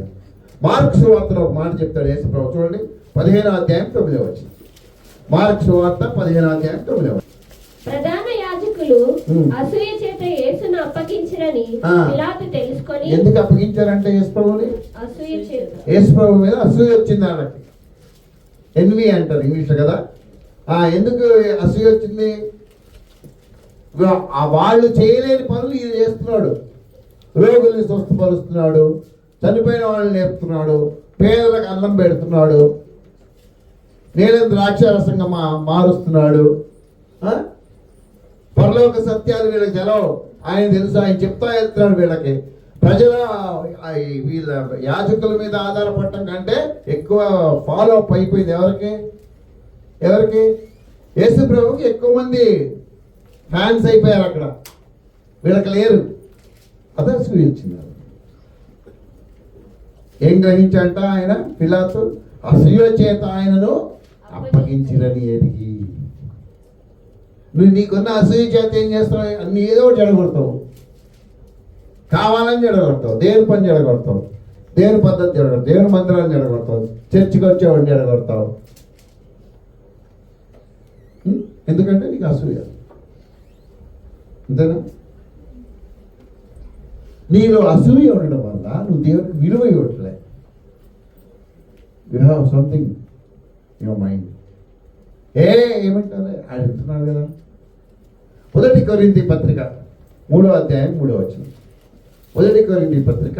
మార్కు సువార్తలో ఒక మాట చెప్తాడు యేసు ప్రభు. చూడండి, 15వ అధ్యాయం 9వ వచనం. మార్కు సువార్త 15వ అధ్యాయం 9వ వచనం. ప్రధాన యాజకులు అసూయ చేత యేసును అప్పగించరని పిలాతు తెలుసుకొని. ఎందుకు అప్పగించారంటే యేసు ప్రభుని? అసూయ చేత. యేసు ప్రభు మీద అసూయ వచ్చింది వాళ్ళకి. ఎన్వి అంటారు ఇంగ్లీష్లో కదా. ఎందుకు అసూయ వచ్చింది? వాళ్ళు చేయలేని పనులు ఈయన చేస్తున్నాడు. రోగుల్ని స్వస్థపరుస్తున్నాడు, చనిపోయిన వాళ్ళని లేపుతున్నాడు, పేదలకు అన్నం పెడుతున్నాడు, నీళ్ళని ద్రాక్షారసంగా మారుస్తున్నాడు. పరలోక సత్యాలు వీళ్ళకి తెలవు, ఆయన తెలుసు, ఆయన చెప్తా వెళ్తున్నాడు వీళ్ళకి. ప్రజల వీళ్ళ యాజకుల మీద ఆధారపడటం కంటే ఎక్కువ ఫాలో అప్ అయిపోయింది. ఎవరికి? యేసు ప్రభుకి ఎక్కువ మంది ఫ్యాన్స్ అయిపోయారు అక్కడ, వీళ్ళకి లేరు. అదే అసూయ వచ్చింది. ఏం గ్రహించంట ఆయన? పిలాతు అసూయ చేత ఆయనను అప్పగించిరని ఎదిగి. నువ్వు నీకున్న అసూయ చేత ఏం చేస్తావు? అన్ని ఏదో ఒకటి జడగొడతావు, కావాలని జడగొడతావు, దేవుని పని జడగొడతావు, దేవుని పద్ధతి జడగొడతావు, దేవుని మందిరాన్ని జడగొడతావు, చర్చికి వచ్చేవాడిని జడగొడతావు. ఎందుకంటే నీకు అసూయ. అంతేనా? నీలో అసూయ ఉండడం వల్ల నువ్వు దేవునికి విలువ ఇవ్వట్లే. You have something in your mind. ఏమంటారు? ఆయన చెప్తున్నాడు కదా. 1 కొరింథీ పత్రిక 3వ అధ్యాయం 3వ వచనం. 1 కొరింథీ పత్రిక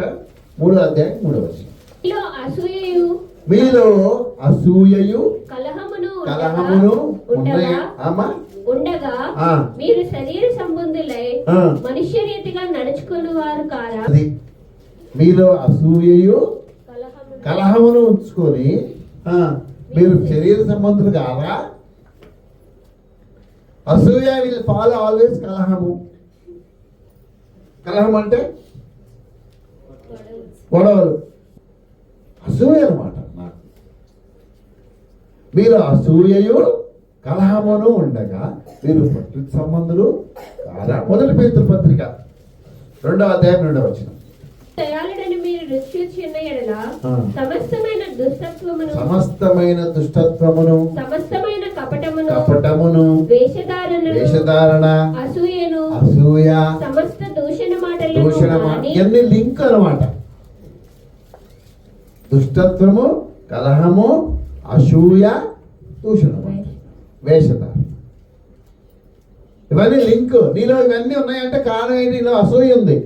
3వ అధ్యాయం 3వ వచనం. మీలో అసూయయు కలహమును ఉండగా మీరు శరీర సంబంధులై మనుష్య రీతిగా నడుచుకుని వారు కారా? మీలో అసూయయు కలహమును ఉంచుకొని మీరు శరీర సంబంధులు కారా? అసూయ విల్ ఫాలో ఆల్వేస్ కలహము. కలహం అంటే గొడవలు, అసూయ అనమాట. నాకు మీరు అసూయయు కలహమును ఉండగా మీరు ప్రకృతి సంబంధులు కారా? 1 పేతురు పత్రిక 2వ అధ్యాయం 2వ వచనం. దయాళుడని మీరు రుచి చూచిన యెడల సమస్తమైన దుష్టత్వమును సమస్తమైన కపటమును వేషధారణ అసూయ సమస్త దూషణ మాటలు ఇవన్నీ లింక్ అన్నమాట. దుష్టత్వము, కలహము, అసూయ, దూషణ, వేషధారణ, ఇవన్నీ లింక్. నీలో ఇవన్నీ ఉన్నాయంటే కారణం ఏంటి? నీలో అసూయ ఉంది,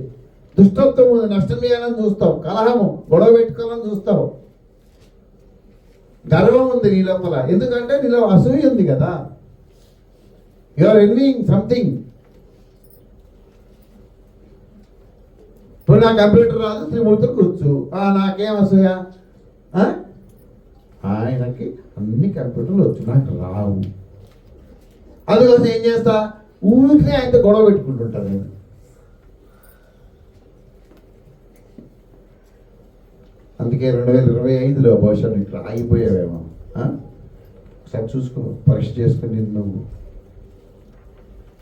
దుష్టత్వం ఉంది, నష్టం చేయాలని చూస్తావు, కలహము, గొడవ పెట్టుకోవాలని చూస్తావు, గర్వం ఉంది నీ లోపల. ఎందుకంటే నీలో అసూయ ఉంది కదా. You are envying something. ఇప్పుడు నా కంప్యూటర్ రాదు, త్రిమూర్తులు కూర్చు, నాకేం అసూయ? ఆయనకి అన్ని కంప్యూటర్లు వచ్చు, నాకు రావు. అందుకోసం ఏం చేస్తా? ఊరికే ఆయనతో గొడవ పెట్టుకుంటుంటాను నేను. అందుకే 2025లో బహుశా ఇట్లా ఆగిపోయావేమో. ఒకసారి చూసుకో, పరీక్ష చేసుకుని నిన్ను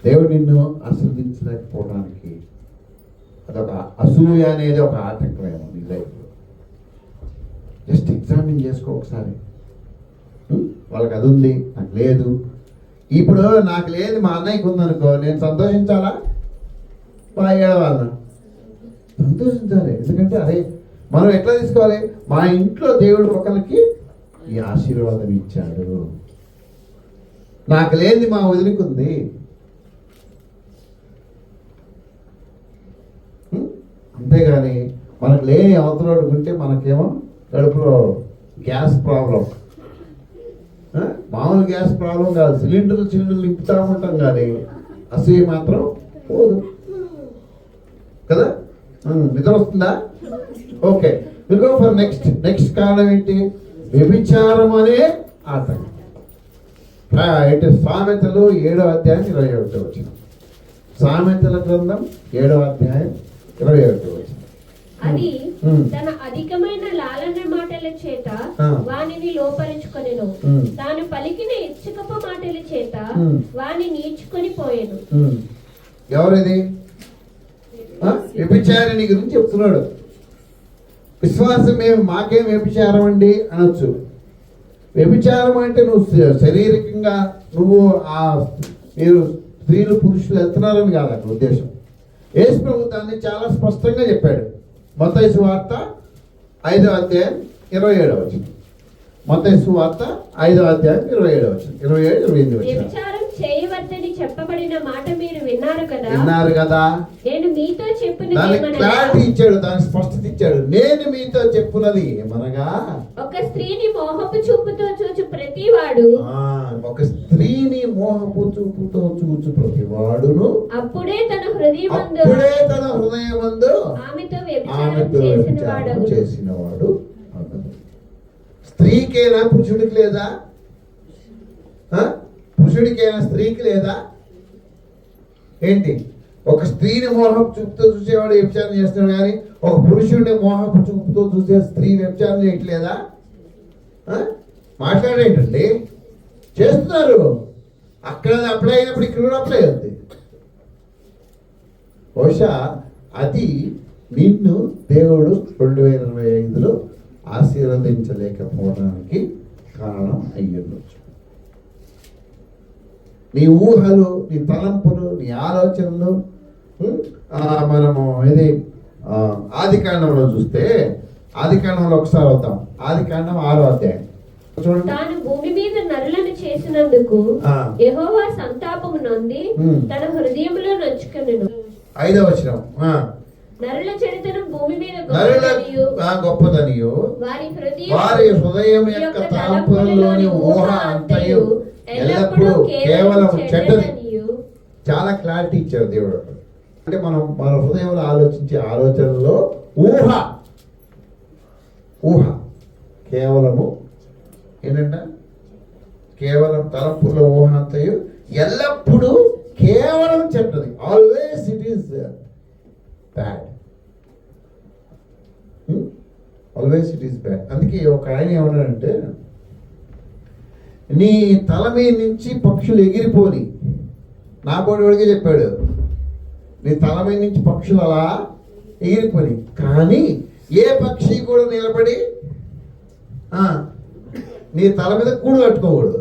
దేవుడు నిన్ను ఆశీర్వదించలేకపోవడానికి అదొక అసూయ అనేది ఒక ఆటంకమేమో నీ లైఫ్లో. జస్ట్ ఎగ్జామిన్ చేసుకో ఒకసారి. వాళ్ళకి అది ఉంది, నాకు లేదు. ఇప్పుడు నాకు లేదు, మా అన్నయ్యకి ఉందనుకో, నేను సంతోషించాలా? ఏడవాలన్నా? సంతోషించాలి. ఎందుకంటే అరే మనం ఎట్లా తీసుకోవాలి? మా ఇంట్లో దేవుడు ఒకరికి ఈ ఆశీర్వాదం ఇచ్చాడు, నాకు లేనిది మా వదిలికి ఉంది. అంతేగాని మనకు లేని అవతల ఉంటే మనకేమో కడుపులో గ్యాస్ ప్రాబ్లం. మామూలు గ్యాస్ ప్రాబ్లం కాదు, సిలిండర్లు నింపుతా ఉంటాం కానీ అసూయ మాత్రం పోదు కదా. నిద్ర వస్తుందా? Okay, will go for next కారణం ఏంటి? వ్యభిచారం అనే ఆటంకం. సామెతలు 7వ అధ్యాయం 21 వచ్చిన. సామెతల గ్రంథం 7వ అధ్యాయం 21 వచ్చిన. అది తన అధికమైన లాలన మాటల చేత వానిని లోపరుచుకొనెను, తాను పలికిన ఇచ్చకపు మాటల చేత వాని నీచుకొని పోయెను. ఎవరిది? వ్యభిచారిణి గురించి చెప్తున్నాడు. విశ్వాసం మాకేం వ్యభిచారం అండి అనొచ్చు. వ్యభిచారం అంటే నువ్వు శారీరకంగా మీరు స్త్రీలు పురుషులు వెళ్తున్నారని కాదు అక్కడ ఉద్దేశం. యేసు ప్రభు దాన్ని చాలా స్పష్టంగా చెప్పాడు. మత్తయి సువార్త 5వ అధ్యాయం 27వ వచనం. మత్తయి సువార్త 5వ అధ్యాయం 27వ వచనం, 27, 28 వచనం. వ్యభిచారం చేయవద్దని చెప్పబడిన మాట మీరు విన్నారు కదా. నేను మీతో చెప్పిన దాని క్లారిటీ ఇచ్చాడు, దాని స్పష్టత ఇచ్చాడు. నేను మీతో చెప్పున్నది ఏమనగా, ఒక స్త్రీని మోహపు చూపుతో చూచు ప్రతివాడు, ఒక స్త్రీని మోహపు చూపుతో చూచు ప్రతివాడును అప్పుడే తన హృదయమందు ఆమెతో వ్యభిచారం చేసినవాడు. స్త్రీకేనా పురుషుడికి లేదా? పురుషుడికైనా స్త్రీకి లేదా? ఏంటి? ఒక స్త్రీని మోహపు చూపుతో చూసేవాడు వ్యభిచారం చేస్తున్నాడు, కానీ ఒక పురుషుడిని మోహపు చూపుతో చూసే స్త్రీ వ్యభిచారం చేయట్లేదా? మాట్లాడేంటండి? చేస్తున్నారు. అక్కడ అప్లై అయినప్పుడు ఇక్కడ కూడా అప్లై అవుతుంది. బహుశా అది నిన్ను దేవుడు 2025లో ఆశీర్వదించలేకపోవడానికి కారణం అయ్యుండొచ్చు. నీ ఊహలు, నీ తలంపులు, నీ ఆలోచనలు. మనము ఇది ఆదికాండంలో చూస్తే, ఆదికాండంలో ఒకసారి అవుతాం. ఆదికాండం 6వ అధ్యాయం చూడండి. తాను భూమి మీద నరులను చేసినందుకు యెహోవా సంతాపము నొంది తన హృదయంలో నొచ్చుకొనెను. 5వ వచనం. నరుల చరిత్రను భూమి మీద గొప్పదనియు వారి హృదయం యొక్క తలంపులలోని ఊహ అంతయు ఎల్లప్పుడూ కేవలం చెడ్డది. చాలా క్లారిటీ ఇచ్చారు దేవుడు. అంటే మనం మన హృదయంలో ఆలోచించే ఆలోచనలో ఊహ కేవలము ఏంటంట? కేవలం తలంపుల ఊహ అంతయు ఎల్లప్పుడూ కేవలం చెడ్డది. Always it is bad. Always it is bad. అందుకే ఒక ఆయన ఏమన్నాడంటే, నీ తల మీద నుంచి పక్షులు ఎగిరిపోని. నా పోటీవాడికే చెప్పాడు, నీ తల మీద నుంచి పక్షులు అలా ఎగిరిపోని, కానీ ఏ పక్షి కూడా నిలబడి నీ తల మీద కూడు కట్టుకోకూడదు.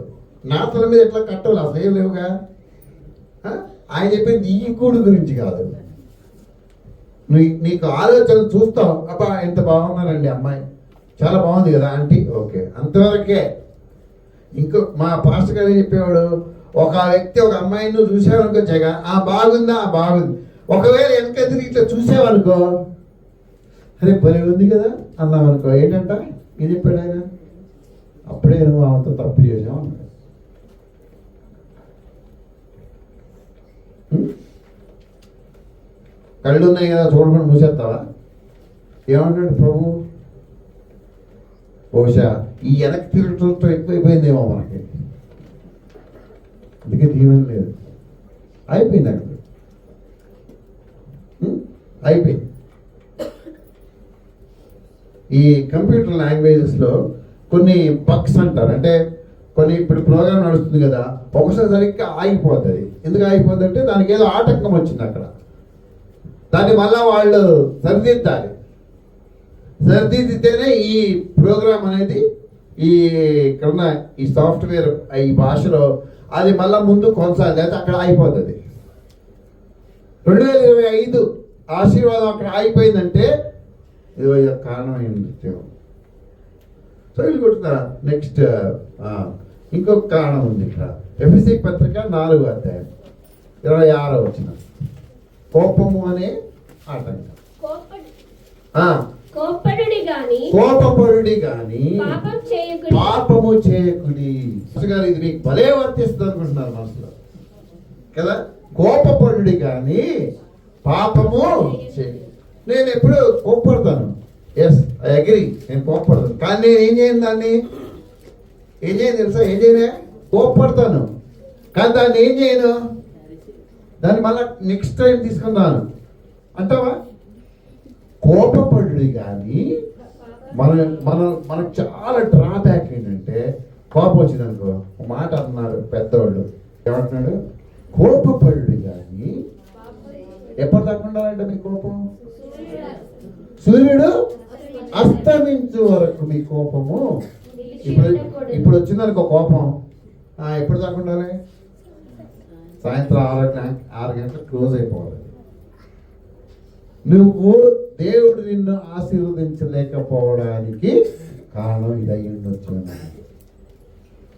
నా తల మీద ఎట్లా కట్టవాలి? అసలు ఏం లేవుగా. ఆయన చెప్పింది ఈ కూడు గురించి కాదు. నీకు ఆలోచన చూస్తావు, అబ్బా ఎంత బాగున్నారండి అమ్మాయి, చాలా బాగుంది కదా ఆంటీ, ఓకే, అంతవరకే. ఇంకో మా పాస్టర్ గారు చెప్పేవాడు, ఒక వ్యక్తి ఒక అమ్మాయిని నువ్వు చూసావనుకో జగన్, బాగుందా, బాగుంది. ఒకవేళ వెనక తిరిగి ఇట్లా చూసావనుకో, అరే భలే ఉంది కదా అన్నామనుకో, ఏంటంట ఏం చెప్పాడు ఆయన? అప్పుడే నువ్వు ఆమెతో తప్పు చేసావు అన్నాడు. కళ్ళు ఉన్నాయి కదా చూడకుండా మూసేస్తావా? ఏమంటాడు ప్రభు? బహుశా ఈ వెనక్కి తిరగటంతో ఎక్కువైపోయిందేమో మనకి, అందుకే దీవెన లేదు. అయిపోయింది అక్కడ, అయిపోయింది. ఈ కంప్యూటర్ లాంగ్వేజెస్లో కొన్ని బగ్స్ అంటారు. అంటే కొన్ని ఇప్పుడు ప్రోగ్రామ్ నడుస్తుంది కదా, ఒకసారి సరిగ్గా ఆగిపోతుంది. ఎందుకు ఆగిపోతుంది అంటే దానికి ఏదో ఆటంకం వచ్చింది అక్కడ. దాన్ని మళ్ళా వాళ్ళు సరిదిద్దాలి. సరిదిద్దితేనే ఈ ప్రోగ్రామ్ అనేది ఈ ఇక్కడున్న ఈ సాఫ్ట్వేర్ ఈ భాషలో అది మళ్ళా ముందు కొనసాగి అయితే అక్కడ ఆగిపోతుంది. 2025 ఆశీర్వాదం అక్కడ ఆగిపోయిందంటే ఇది కారణం ఏంటి? సో వీళ్ళు కొట్టున్నా నెక్స్ట్ ఇంకొక కారణం ఉంది ఇక్కడ. ఎఫెసీ పత్రిక 4వ అధ్యాయం 26వ వచనం. కోపము అనే ఆటంకం. కోప్పడుడి గాని పాపము చేయకుడి. గారు ఇది మీకు భలే వర్తిస్తుంది అనుకుంటున్నారు మనసులో కదా. కోపపడుడి గాని పాపము చేయ. నేను ఎప్పుడు కోప్పడతాను, ఎస్ ఐ అగ్రి, నేను కోప్పడతాను. కానీ నేను ఏం చేయను, దాన్ని ఏం చేయను తెలుసా? ఏం చేయనే కోప్పడతాను, కానీ దాన్ని ఏం చేయను, దాన్ని మళ్ళీ నెక్స్ట్ టైం తీసుకున్నాను అంటావా? కోపపడుడి కానీ మనకు చాలా డ్రాబ్యాక్ ఏంటంటే, కోపం వచ్చింది అనుకో, ఒక మాట అన్నారు పెద్దవాళ్ళు, ఏమంటున్నాడు? కోపపడుడి కానీ ఎప్పటిదాకా ఉండాలంటే మీ కోపం? సూర్యుడు అస్తమించు వరకు మీ కోపము. ఇప్పుడు వచ్చిందనుకో కోపం, ఎప్పుడు దాకా ఉండాలి? సాయంత్రం 6 గంటలకు క్లోజ్ అయిపోవాలి. నువ్వు దేవుడు నిన్ను ఆశీర్వదించలేకపోవడానికి కారణం ఇది అయ్యి ఉండొచ్చు.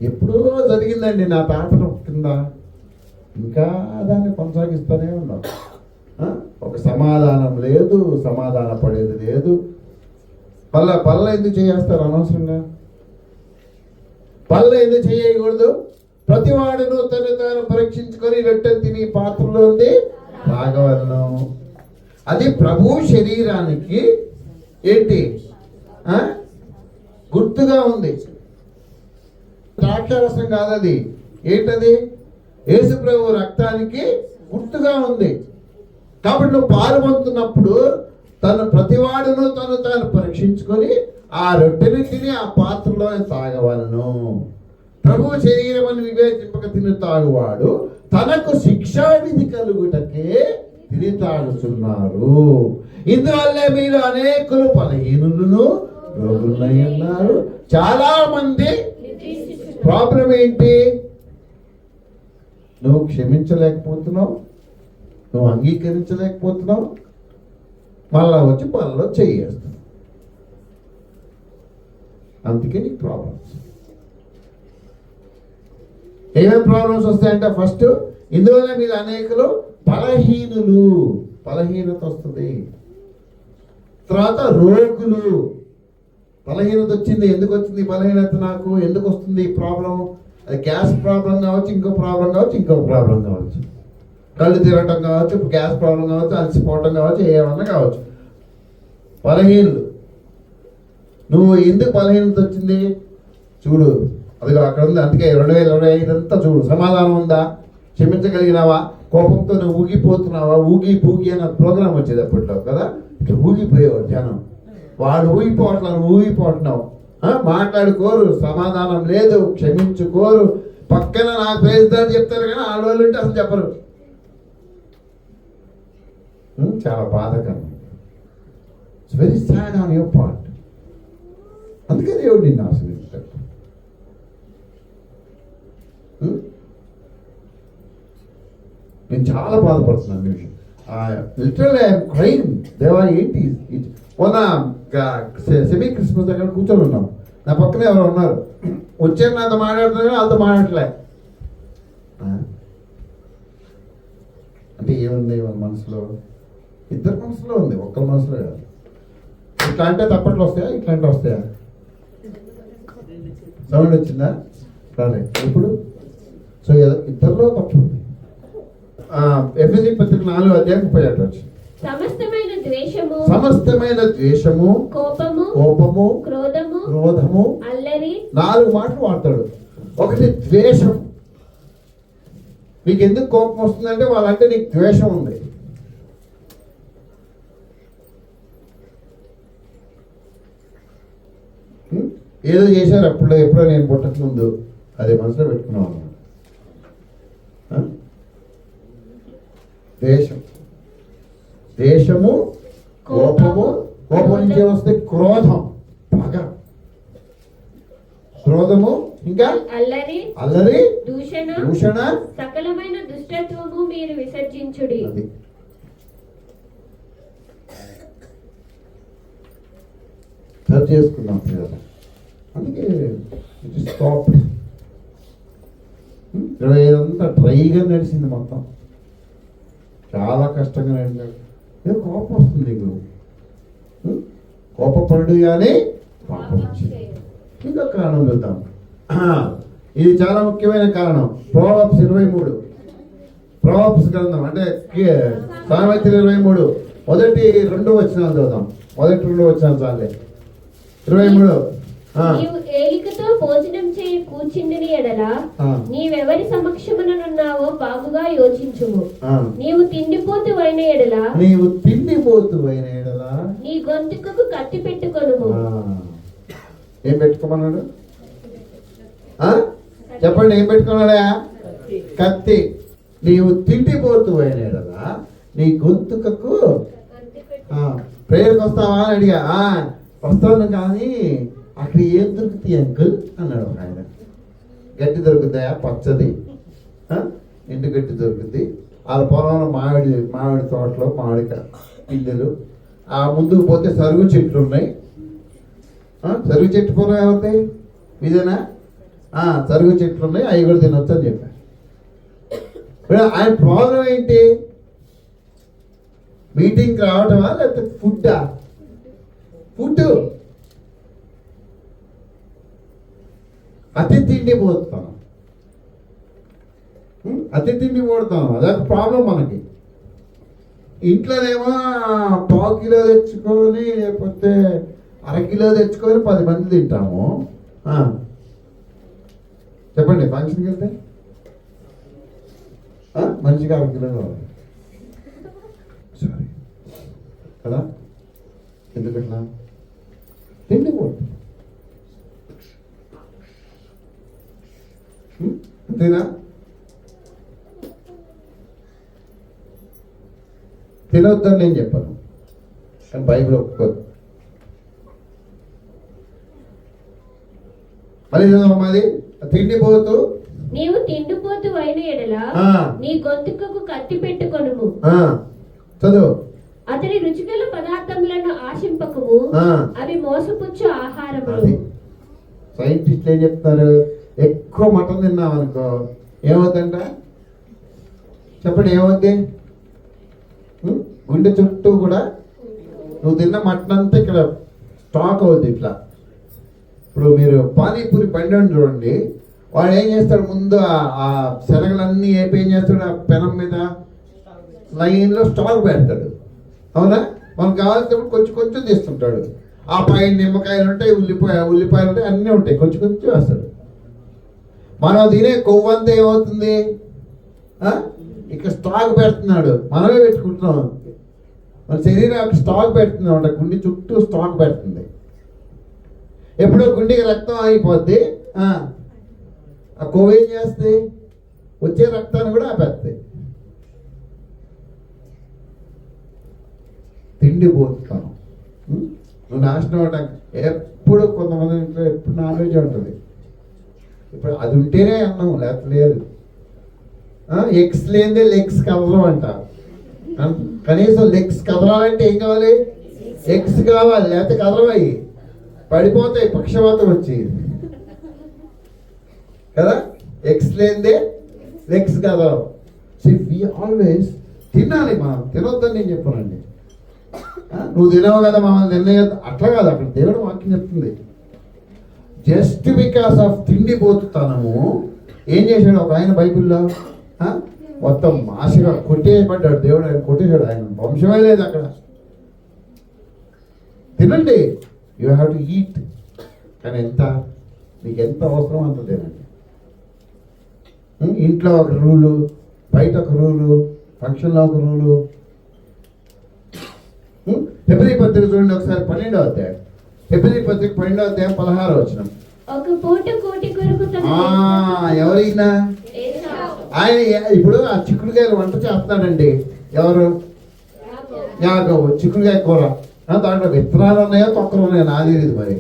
ఎప్పుడో జరిగిందండి నా తాతను కింద, ఇంకా దాన్ని కొనసాగిస్తూనే ఉన్నాం. ఒక సమాధానం లేదు, సమాధాన పడేది లేదు. పళ్ళ ఎందుకు చేస్తారు అనవసరంగా? పళ్ళ ఎందుకు చేయకూడదు? ప్రతివాడును తను తాను పరీక్షించుకొని రొట్టెలు తిని పాత్రలో ఉంది తాగవలను. అది ప్రభు శరీరానికి ఏంటి గుర్తుగా ఉంది. ద్రాక్షారసం కాదు అది. ఏంటది? యేసు ప్రభు రక్తానికి గుర్తుగా ఉంది. కాబట్టి నువ్వు పాలు పొందుతున్నప్పుడు ప్రతివాడును తను తాను పరీక్షించుకొని ఆ రొట్టెని తిని ఆ పాత్రలో తాగవలను. ప్రభు శరీరం అని వివేచింపక తిని తాగువాడు తనకు శిక్షావిధి కలుగుటకే తిని తాగుతున్నారు. ఇందువల్లే మీరు అనేకులు బలహీనులను రోగులై ఉన్నారు. చాలా మంది ప్రాబ్లం ఏంటి? నువ్వు క్షమించలేకపోతున్నావు, నువ్వు అంగీకరించలేకపోతున్నావు, మళ్ళా వచ్చి పనిలో చేయేస్తావు. అందుకే నీకు ప్రాబ్లమ్స్. ఏమేమి ప్రాబ్లమ్స్ వస్తాయంటే, ఫస్ట్ ఇందువల్ల మీరు అనేకులు బలహీనులు, బలహీనత వస్తుంది. తర్వాత రోగులు, బలహీనత వచ్చింది. ఎందుకు వచ్చింది బలహీనత? నాకు ఎందుకు వస్తుంది ప్రాబ్లం? అది గ్యాస్ ప్రాబ్లం కావచ్చు, ఇంకో ప్రాబ్లం కావచ్చు, ఇంకో ప్రాబ్లం కావచ్చు, కళ్ళు తిరగటం కావచ్చు, గ్యాస్ ప్రాబ్లం కావచ్చు, అలసిపోవటం కావచ్చు, ఏమన్నా కావచ్చు. బలహీనులు. నువ్వు ఎందుకు బలహీనత వచ్చింది చూడు, అదిగో అక్కడ ఉంది. అందుకే 2025 అంతా చూడు. సమాధానం ఉందా? క్షమించగలిగినావా? కోపంతో నువ్వు ఊగిపోతున్నావా? ఊగి పూగి అన్న ప్రోగ్రాం వచ్చేది అప్పట్లో కదా. ఇట్లా ఊగిపోయేవాడు జనం. వాళ్ళు ఊగిపోవట్లేదు, నువ్వు ఊగిపోతున్నావు. మాట్లాడుకోరు, సమాధానం లేదు, క్షమించుకోరు. పక్కన నాకు ప్రేసిద్దని చెప్తారు కానీ ఆడవాళ్ళు ఉంటే అసలు చెప్పరు. చాలా బాధకరం. It's very sad on your part. అందుకే దేవుడు నిన్ను ఆశీర్వదిస్తాడు. నేను చాలా బాధపడుతున్నాను ఈ విషయం. Literally I'm crime. దేవా ఏంటి? మొన్న సెమీ క్రిస్మస్ దగ్గర కూర్చొని ఉన్నాం. నా పక్కన ఎవరు ఉన్నారు, వచ్చారు నాతో మాట్లాడుతున్నారు, వాళ్ళతో మాట్లాడలే. అంటే ఏముంది వాళ్ళ మనసులో? ఇద్దరు మనసులో ఉంది, ఒక్కరి మనసులో కాదు. ఇట్లా అంటే తప్పట్లు వస్తాయా, ఇట్లా అంటే వస్తాయా? సౌండ్ వచ్చిందా? రాలే. ఇప్పుడు సో ఇద్దరిలో తప్పు ఉంది. ఎఫెసీ పత్రిక 4వ అధ్యాయం 38 వచ్చింది. సమస్తమైన ద్వేషము, కోపము, క్రోధము, అల్లరి. 4 మాటలు వాడతాడు. ఒకటి ద్వేషం. నీకు ఎందుకు కోపం వస్తుందంటే వాళ్ళంటే నీకు ద్వేషం ఉంది. ఏదో చేశారు ఎప్పుడో నేను పుట్టక ముందు, అదే మనసులో పెట్టుకున్నాం అన్నమాట. ద్వేషం. ద్వేషము, కోపము, కోపం నుంచి వస్తే క్రోధం, పగ, క్రోధము, ఇంకా అల్లరి, అల్లరి, దూషణ, దూషణ, సకలమైన దుష్టత్వము మీరు విసర్జించుడి. అది సరి చేసుకున్నాం పిల్లలు. అందుకే ఇట్ స్టాప్. 25 అంతా డ్రైగా నడిచింది మొత్తం, చాలా కష్టంగా నడిచాడు. ఏదో కోపం వస్తుంది నీకు, కోపపడు కానీ పాపం వచ్చింది. ఇంకొక కారణం చూద్దాం. ఇది చాలా ముఖ్యమైన కారణం. ప్రోవర్బ్స్ 23, ప్రోవర్బ్స్ గ్రంథం అంటే సామెతలు 23 మొదటి 2 వచనాలు చదువుతాం. మొదటి 2 వచనాలు చాలే. 23. నీవు ఏలికతో భోజనం చేయి కూర్చుండిని ఎడల నీవెవరి సమక్షముననున్నావో బాగుగా యోచించుము. నీవు తిండిపోతువైన ఎడల నీ గొంతుకు కత్తి పెట్టుకొనుము. ఏం పెట్టుకోమన్నాడు? చెప్పండి, ఏం పెట్టుకున్నాడా? కత్తి. నీవు తిండిపోతువైన ఎడల నీ గొంతుకకు. ప్రేయర్కి వస్తావా అని అడిగా. వస్తాను, కానీ అక్కడ ఏం దొరుకుతాయి అంకుల్ అన్నాడు ఒక ఆయన. గడ్డి దొరుకుతాయా? పచ్చది ఎండు గడ్డి దొరుకుతుంది. వాళ్ళ పొలంలో మామిడి తోటలో మామిడి పిల్లలు. ఆ ముందుకు పోతే సరుగు చెట్లు ఉన్నాయి. సరుగు చెట్టు పొలం ఏమవుతాయి? ఇదేనా? సరుగు చెట్లు ఉన్నాయి, అవి కూడా తినొచ్చు అని చెప్పాను. ఆయన ప్రాబ్లం ఏంటి? మీటింగ్కి రావటమా లేకపోతే ఫుడ్డా? ఫుడ్. అతి తిండి పోతాను, అతి తిండి పోతాను. అదొక ప్రాబ్లం మనకి. ఇంట్లోనేమో 1/4 కిలో తెచ్చుకొని లేకపోతే 1/2 కిలో తెచ్చుకొని 10 మంది తింటాము. చెప్పండి, ఫంక్షన్కి వెళ్తే మనిషికి 1/2 కిలో కావాలి. సారీ కదా, ఎందుకట్లా? తిండిపోతుంది అంతేనా? తినొద్దని నేను చెప్పాను, కానీ బైబిల్ ఒప్పుకోదు. మళ్ళీ చదవమ్మా. తిండిపోతూ నీవు తిండిపోతు అయిన ఎడల నీ గొంతుకు కత్తి పెట్టుకొనుము. చదువు. అతని రుచిగల పదార్థములను ఆశింపకము, అవి మోసపుచ్చు ఆహారములు. సైంటిస్టులు ఏం చెప్తారు? ఎక్కువ మటన్ తిన్నావు అనుకో ఏమవుతుందంట? చెప్పండి, ఏమవుద్ది? గుండె చుట్టూ కూడా నువ్వు తిన్న మటన్ అంతా ఇక్కడ స్టాక్ అవుద్ది ఇట్లా. ఇప్పుడు మీరు పానీపూరి బండి చూడండి, వాడు ఏం చేస్తాడు? ముందు ఆ శనగలన్నీ ఏం చేస్తాడు? ఆ పెనం మీద లైన్లో స్టాక్ పెడతాడు, అవునా? మనకు కావాల్సినప్పుడు కొంచెం కొంచెం తీస్తుంటాడు. ఆ పైన నిమ్మకాయలు ఉంటాయి, ఉల్లిపాయలు ఉంటాయి, అన్నీ ఉంటాయి, కొంచెం కొంచెం వేస్తాడు. మనం తినే కొవ్వంతా ఏమవుతుంది? ఇక్కడ స్టాక్ పెడుతున్నాడు, మనమే పెట్టుకుంటున్నాం. మన శరీరానికి స్టాక్ పెడుతున్నాం అంట, గుండె చుట్టూ స్టాక్ పెడుతుంది. ఎప్పుడో గుండెకి రక్తం ఆగిపోద్ది, ఆ కొవ్వు ఏం చేస్తుంది? వచ్చే రక్తాన్ని కూడా ఆపేస్తుంది. తిండిపోతాం. నువ్వు నాశనం అవడానికి ఎప్పుడు కొంతమంది ఇంట్లో ఎప్పుడు నాన్ వెజ్ ఉంటుంది. ఇప్పుడు అది ఉంటేనే అన్నం, లేకపోతే లేదు. ఎగ్స్ లేదే లెగ్స్ కదలవు అంట. కనీసం లెగ్స్ కదలాలంటే ఏం కావాలి? ఎగ్స్ కావాలి, లేకపోతే కదలవయి, పడిపోతాయి పక్షవాతం వచ్చి కదా. ఎగ్స్ లేదే లెగ్స్ కదలవు. సో వి ఆల్వేస్ తినాలి. మనం తినొద్దని నేను చెప్పానండి. నువ్వు తినవు కదా మమ్మల్ని తినేయద్దు అట్లా కాదు. అక్కడ దేవుడు వాక్యం చెప్తుంది. జస్ట్ బికాస్ ఆఫ్ తిండిపోతున్నాము ఏం చేశాడు ఒక ఆయన బైబిల్లో? మొత్తం ఆశగా కొట్టేయబడ్డాడు దేవుడు. ఆయన కొట్టేశాడు, ఆయన వంశమే లేదు అక్కడ. తినండి, యూ హ్యావ్ టు ఈట్, కానీ ఎంత మీకు ఎంత అవసరం అంత తినండి. ఇంట్లో ఒక రూలు, బయట ఒక రూలు, ఫంక్షన్లో ఒక రూలు. హెబ్రీ పత్రిక చూడండి ఒకసారి, 12వ అధ్యాయం. హెబ్రీ పత్రిక 12వ అధ్యాయం 16వ వచనం. ఒక పూట కోటి కొరకు ఎవరైనా ఆయన ఇప్పుడు ఆ చిక్కుడుకాయలు వంట చేస్తాడండి. ఎవరు? యాగవు చిక్కుడుకాయ కూర దాంట్లో విత్తనాలు ఉన్నాయో తొక్కలు ఉన్నాయో నాకు తెలియదు మరి.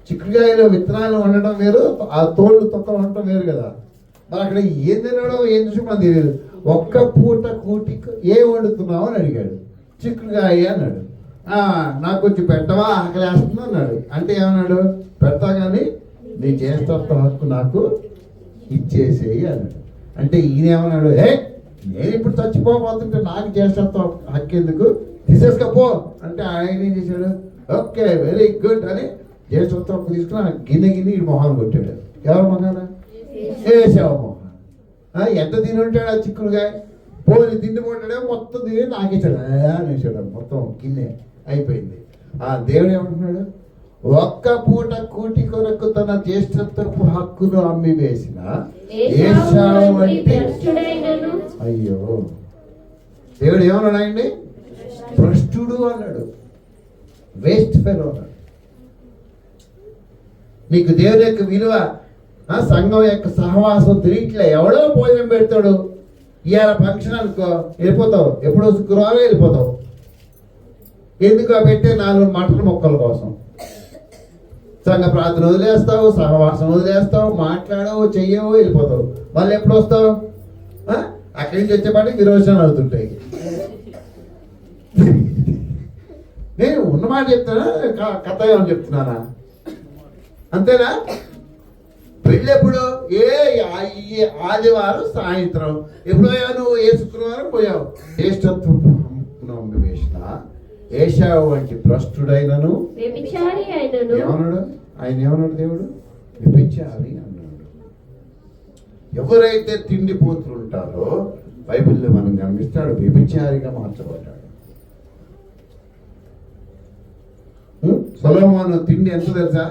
చిక్కుడుకాయలో విత్తనాలు వండటం వేరు, ఆ తోళ్ళు తొక్కలు వండటం వేరు కదా. మరి అక్కడ ఏం తినడం ఏం చూసి మనకు తెలియదు. ఒక్క పూట కూటి ఏం వండుతున్నావు అని అడిగాడు. చిక్కుడుకాయ అన్నాడు. నాకు కొంచెం పెట్టవా ఆకలి వేస్తుంది అన్నాడు. అంటే ఏమన్నాడు, పెడతా కానీ నీ చేస్తత్వ హక్కు నాకు ఇచ్చేసేయి అన్నాడు. అంటే ఈయన ఏమన్నాడు, నేను ఇప్పుడు చచ్చిపోతుంటే నాకు చేస్తత్వ హక్కు ఎందుకు, తీసేసుకపో అంటే ఆయన ఏం చేశాడు, ఓకే వెరీ గుడ్ అని జ్యేష్ఠత్వ హక్కు తీసుకుని ఆ గిన్నె ఈ మొహాన్ని కొట్టాడు. ఎవరు మొహాన వేసావు మొహం. ఎంత తిని ఉంటాడు ఆ చిక్కుడుకాయ, పోని తిండి కొట్టాడే మొత్తం తిని నాకిచ్చాడు అనేసాడు. మొత్తం గిన్నె అయిపోయింది. ఆ దేవుడు ఏమంటున్నాడు, ఒక్క పూట కూటి కొరకు తన జ్యేష్ఠత్వపు హక్కును అమ్మి వేసిన ఏశావు వంటి, అయ్యో దేవుడు ఏమన్నాడు ఆయన్ని, భ్రష్టుడు అన్నాడు, వేస్ట్ ఫెలో అన్నాడు. నీకు దేవుని యొక్క విలువ, సంఘం యొక్క సహవాసం తిరిగిట్లే. ఎవడో భోజనం పెడతాడు, ఇవాళ ఫంక్షన్ అనుకో వెళ్ళిపోతావు, ఎప్పుడో శుక్రవారం వెళ్ళిపోతావు. ఎందుకు పెట్టే 4 మటన్ మొక్కల కోసం సంఘ ప్రార్థన వదిలేస్తావు, సహవాసం వదిలేస్తావు, మాట్లాడవు, చెయ్యవు, వెళ్ళిపోతావు. మళ్ళీ ఎప్పుడు వస్తావు, అక్కడి నుంచి వచ్చేపాటికి విరోచనాలు అవుతుంటాయి. నేను ఉన్నమాట చెప్తానా కథ ఏమని చెప్తున్నానా, అంతేనా? పెళ్ళెప్పుడు ఆదివారం సాయంత్రం. ఎప్పుడు పోయావు నువ్వు, ఏ శుక్రవారం పోయావు. జ్యేష్ఠత్వం వేసిన ఏశావు వంటి భ్రష్టుడైనను ఏమన్నాడు ఆయన, ఏమన్నాడు దేవుడు, వ్యభిచారి అన్నాడు. ఎవరైతే తిండిపోతులు ఉంటారో బైబిల్లో మనం గమనిస్తాడు, వ్యభిచారిగా మార్చబడ్డాడు. సొలొమోను తిండి ఎంత తెలుసా,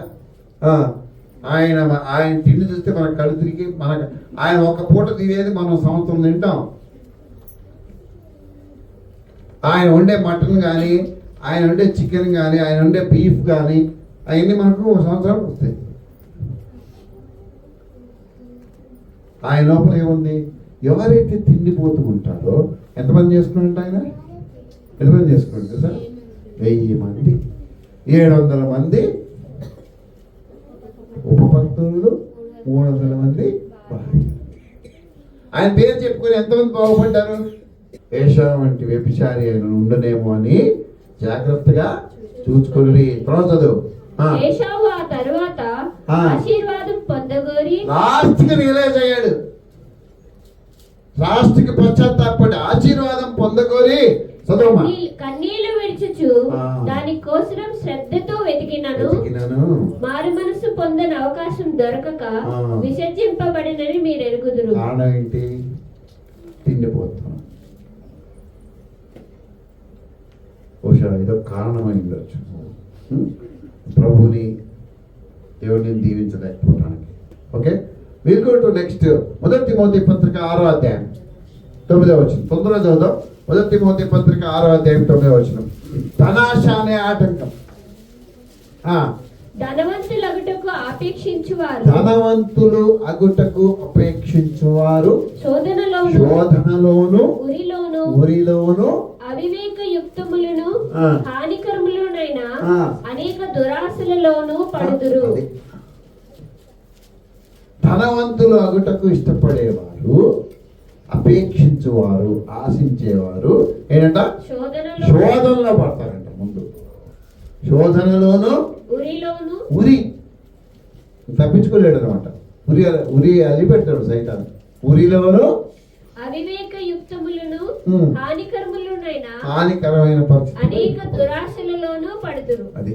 ఆయన తిండి చూస్తే మనకు కళ్ళు తిరిగి, ఆయన ఒక పూట తినేది మనం సంవత్సరం తింటాం. ఆయన వండే మటన్ కానీ, ఆయన వండే చికెన్ కానీ, ఆయన వండే బీఫ్ కానీ, అవన్నీ మనకు ఒక సంవత్సరం వస్తాయి. ఆయన లోపల ఏముంది, ఎవరైతే తిండిపోతూ ఉంటారో ఎంతమంది చేసుకున్నట్టు ఆయన, ఎంతమంది చేసుకుంటారు సార్, 1000 మంది, 700 మంది ఉపపత్నులు, 300 మంది భార్యలు. ఆయన పేరు చెప్పుకొని ఎంతమంది బాగుపడ్డారు. ఏశావు వంటి వ్యభిచారి ఆయన ఉండనేమో అని జాగ్రత్తగా చూసుకొని. తర్వాత చదువు. ఏశావు ఆ తరువాత ఆశీర్వాదం పొందగోరి లాస్ట్కి రియలైజ్ అయ్యాడు, లాస్ట్కి పశ్చాత్తాపడి ఆశీర్వాదం పొందగోరి కన్నీళ్లు విడిచుచు దాని కోసం శ్రద్ధతో వెతికినను మారు మనసు పొందని అవకాశం దొరకక విసర్జింపబడినని మీరు ఎరుగుదురు. కారణం ఏంటి, తిండిపోతున్నాం. బహుశా ఏదో కారణమై ఉండొచ్చు ప్రభుని దేవుడిని దీవించలేకపోవడానికి. Okay, we'll go to next. 1 తిమోతి పత్రిక 6వ అధ్యాయం 9వ వచనం. తొందరగా చదువుదాం. 1 తిమోతి పత్రిక 6వ అధ్యాయం 9వ వచనం. ధనాశ అనే ఆటంకం. ధనవంతులు అగుటకు అపేక్షించువారు శోధనలోను ఉరిలోను అవివేక యుక్తములను హానికరములనైన అనేక దురాశలలోను పడుదురు. ధనవంతులు అగుటకు ఇష్టపడేవారు, అపేక్షించువారు, ఆశించేవారు ఏంటంట, శోధనలో పడతారంట. ముందు శోధనలోను ఉరి తప్పించుకోలేడు అనమాట. ఉరి అల్లి పెడతాడు సైతాన్. ఉరిలోను అవివేక యుక్తములను హానికరమైన అనేక దురాశలలోనూ పడుదురు. అది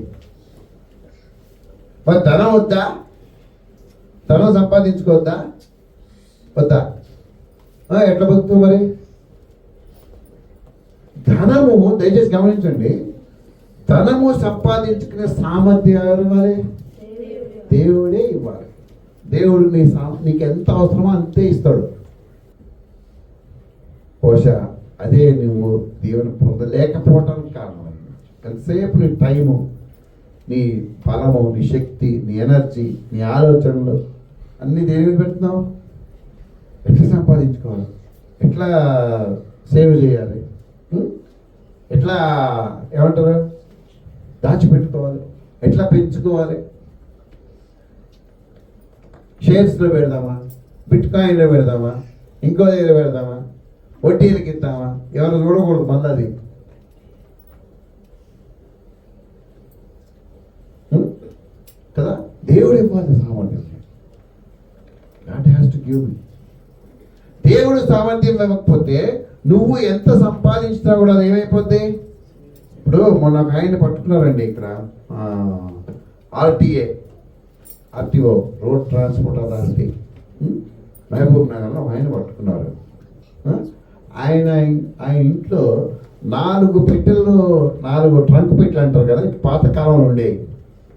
మరి ధనం వద్దా, ధనం సంపాదించుకోవద్దా, వద్దా, ఎట్లా బతుకుతావు మరి? ధనము, దయచేసి గమనించండి, ధనము సంపాదించుకునే సామర్థ్యాలు మరి దేవుడే ఇవ్వాలి. దేవుడు నీకు ఎంత అవసరమో అంతే ఇస్తాడు. బహుశా అదే నువ్వు దేవుని పొందలేకపోవటానికి కారణం. ఎంతసేపు నీ టైము, నీ బలము, నీ శక్తి, నీ ఎనర్జీ, నీ ఆలోచనలు అన్నీ దేని మీద పెడుతున్నావు? ఎట్లా సంపాదించుకోవాలి, ఎట్లా సేవ్ చేయాలి, ఎట్లా ఏమంటారు దాచిపెట్టుకోవాలి, ఎట్లా పెంచుకోవాలి? షేర్స్లో పెడదామా, బిట్ కాయిన్లో పెడదామా, ఇంకో దగ్గర పెడదామా, వడ్డీలకి ఇద్దామా? ఎవరు చూడకూడదు మళ్ళీ అది. కదా, దేవుడు ఇవ్వాలి సామర్థ్యం. God has to give me. దేవుడు సామర్థ్యం ఇవ్వకపోతే నువ్వు ఎంత సంపాదించినా కూడా అది ఏమైపోద్ది? ఇప్పుడు మొన్న ఒక ఆయన పట్టుకున్నారండి ఇక్కడ ఆర్టీఓ, రోడ్ ట్రాన్స్పోర్ట్ అథారిటీ, మహబూబ్ నగర్లో ఆయన పట్టుకున్నారు. ఆయన ఇంట్లో 4 పెట్టెలు, 4 ట్రంక్ పెట్టెలు అంటారు కదా, పాతకాలంలో ఉండేవి,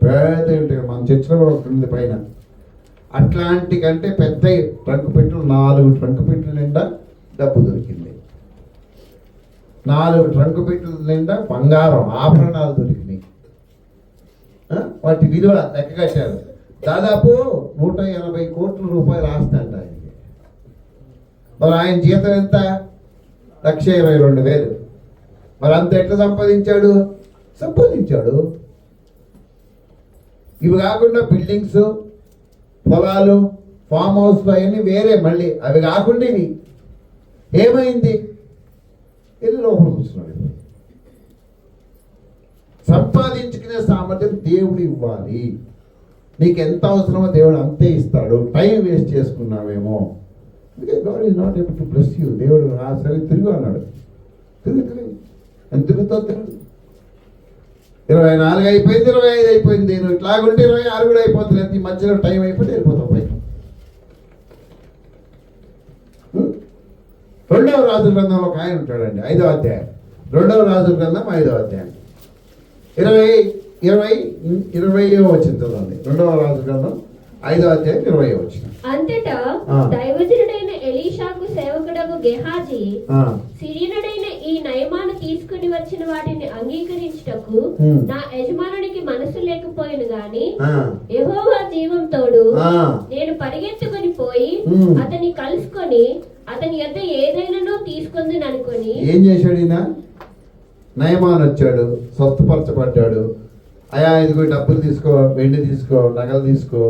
పెద్ద మన చర్చిలో కూడా ఒకటి ఉంది పైన. అట్లాంటి కంటే పెద్ద ట్రంక్ పెట్టెలు, 4 ట్రంక్ పెట్టెల నిండా డబ్బు దొరికింది. 4 ట్రంక్ పెట్టెల నిండా బంగారం ఆభరణాలు దొరికినాయి. వాటి విలువ లెక్క కట్టారు. దాదాపు 180 కోట్ల రూపాయలు ఆస్తి అంట ఆయనకి. మరి ఆయన జీతం ఎంత? 1,22,000. మరి అంత ఎట్లా సంపాదించాడు? ఇవి కాకుండా బిల్డింగ్స్, పొలాలు, ఫామ్ హౌస్లు అవన్నీ వేరే. మళ్ళీ అవి కాకుండా ఇవి ఏమైంది? వెళ్ళి లోపల కూర్చున్నాడు. సంపాదించుకునే సామర్థ్యం దేవుడు ఇవ్వాలి. నీకు ఎంత అవసరమో దేవుడు అంతే ఇస్తాడు. టైం వేస్ట్ చేసుకున్నావేమో. God is not able to bless you. దేవుడు సరే తిరుగు అన్నాడు. తిరుగు ఎంత తిరుగుతావు? తిరుగు. 24 అయిపోయింది, 25 అయిపోయింది. నువ్వు ఇట్లాగుంటే 26 కూడా అయిపోతుంది. ఈ మధ్యలో టైం అయిపోతే వెళ్ళిపోతావు పైకి. 2వ రాజుల గ్రంథంలో ఒక ఆయన ఉంటాడండి, 5వ అధ్యాయం. 2వ రాజుల గ్రంథం 5వ అధ్యాయం 20వ వచనం చదవండి. 2వ రాజుల గ్రంథం 5వ అధ్యాయం 20వ వచనం. అంతటా దైవజనుడైన ఎలీషాకు సేవకుడగు గెహాజీ సిరియనుడైన ఈ నయమాను తీసుకుని వచ్చిన వాటిని అంగీకరించుటకు నా యజమానునికి మనసు లేకపోయిను గాని యెహోవా జీవం తోడు నేను పరిగెత్తుకొని పోయి అతని కలుసుకొని అతని యొద్ద ఏదైనానో తీసుకుందని అనుకొని. ఏం చేశాడు ఈయన? నయమాన్ వచ్చాడు, స్వస్థపరచబడ్డాడు. అయా ఇదిగో డబ్బులు తీసుకో, వెండి తీసుకో, నగలు తీసుకో,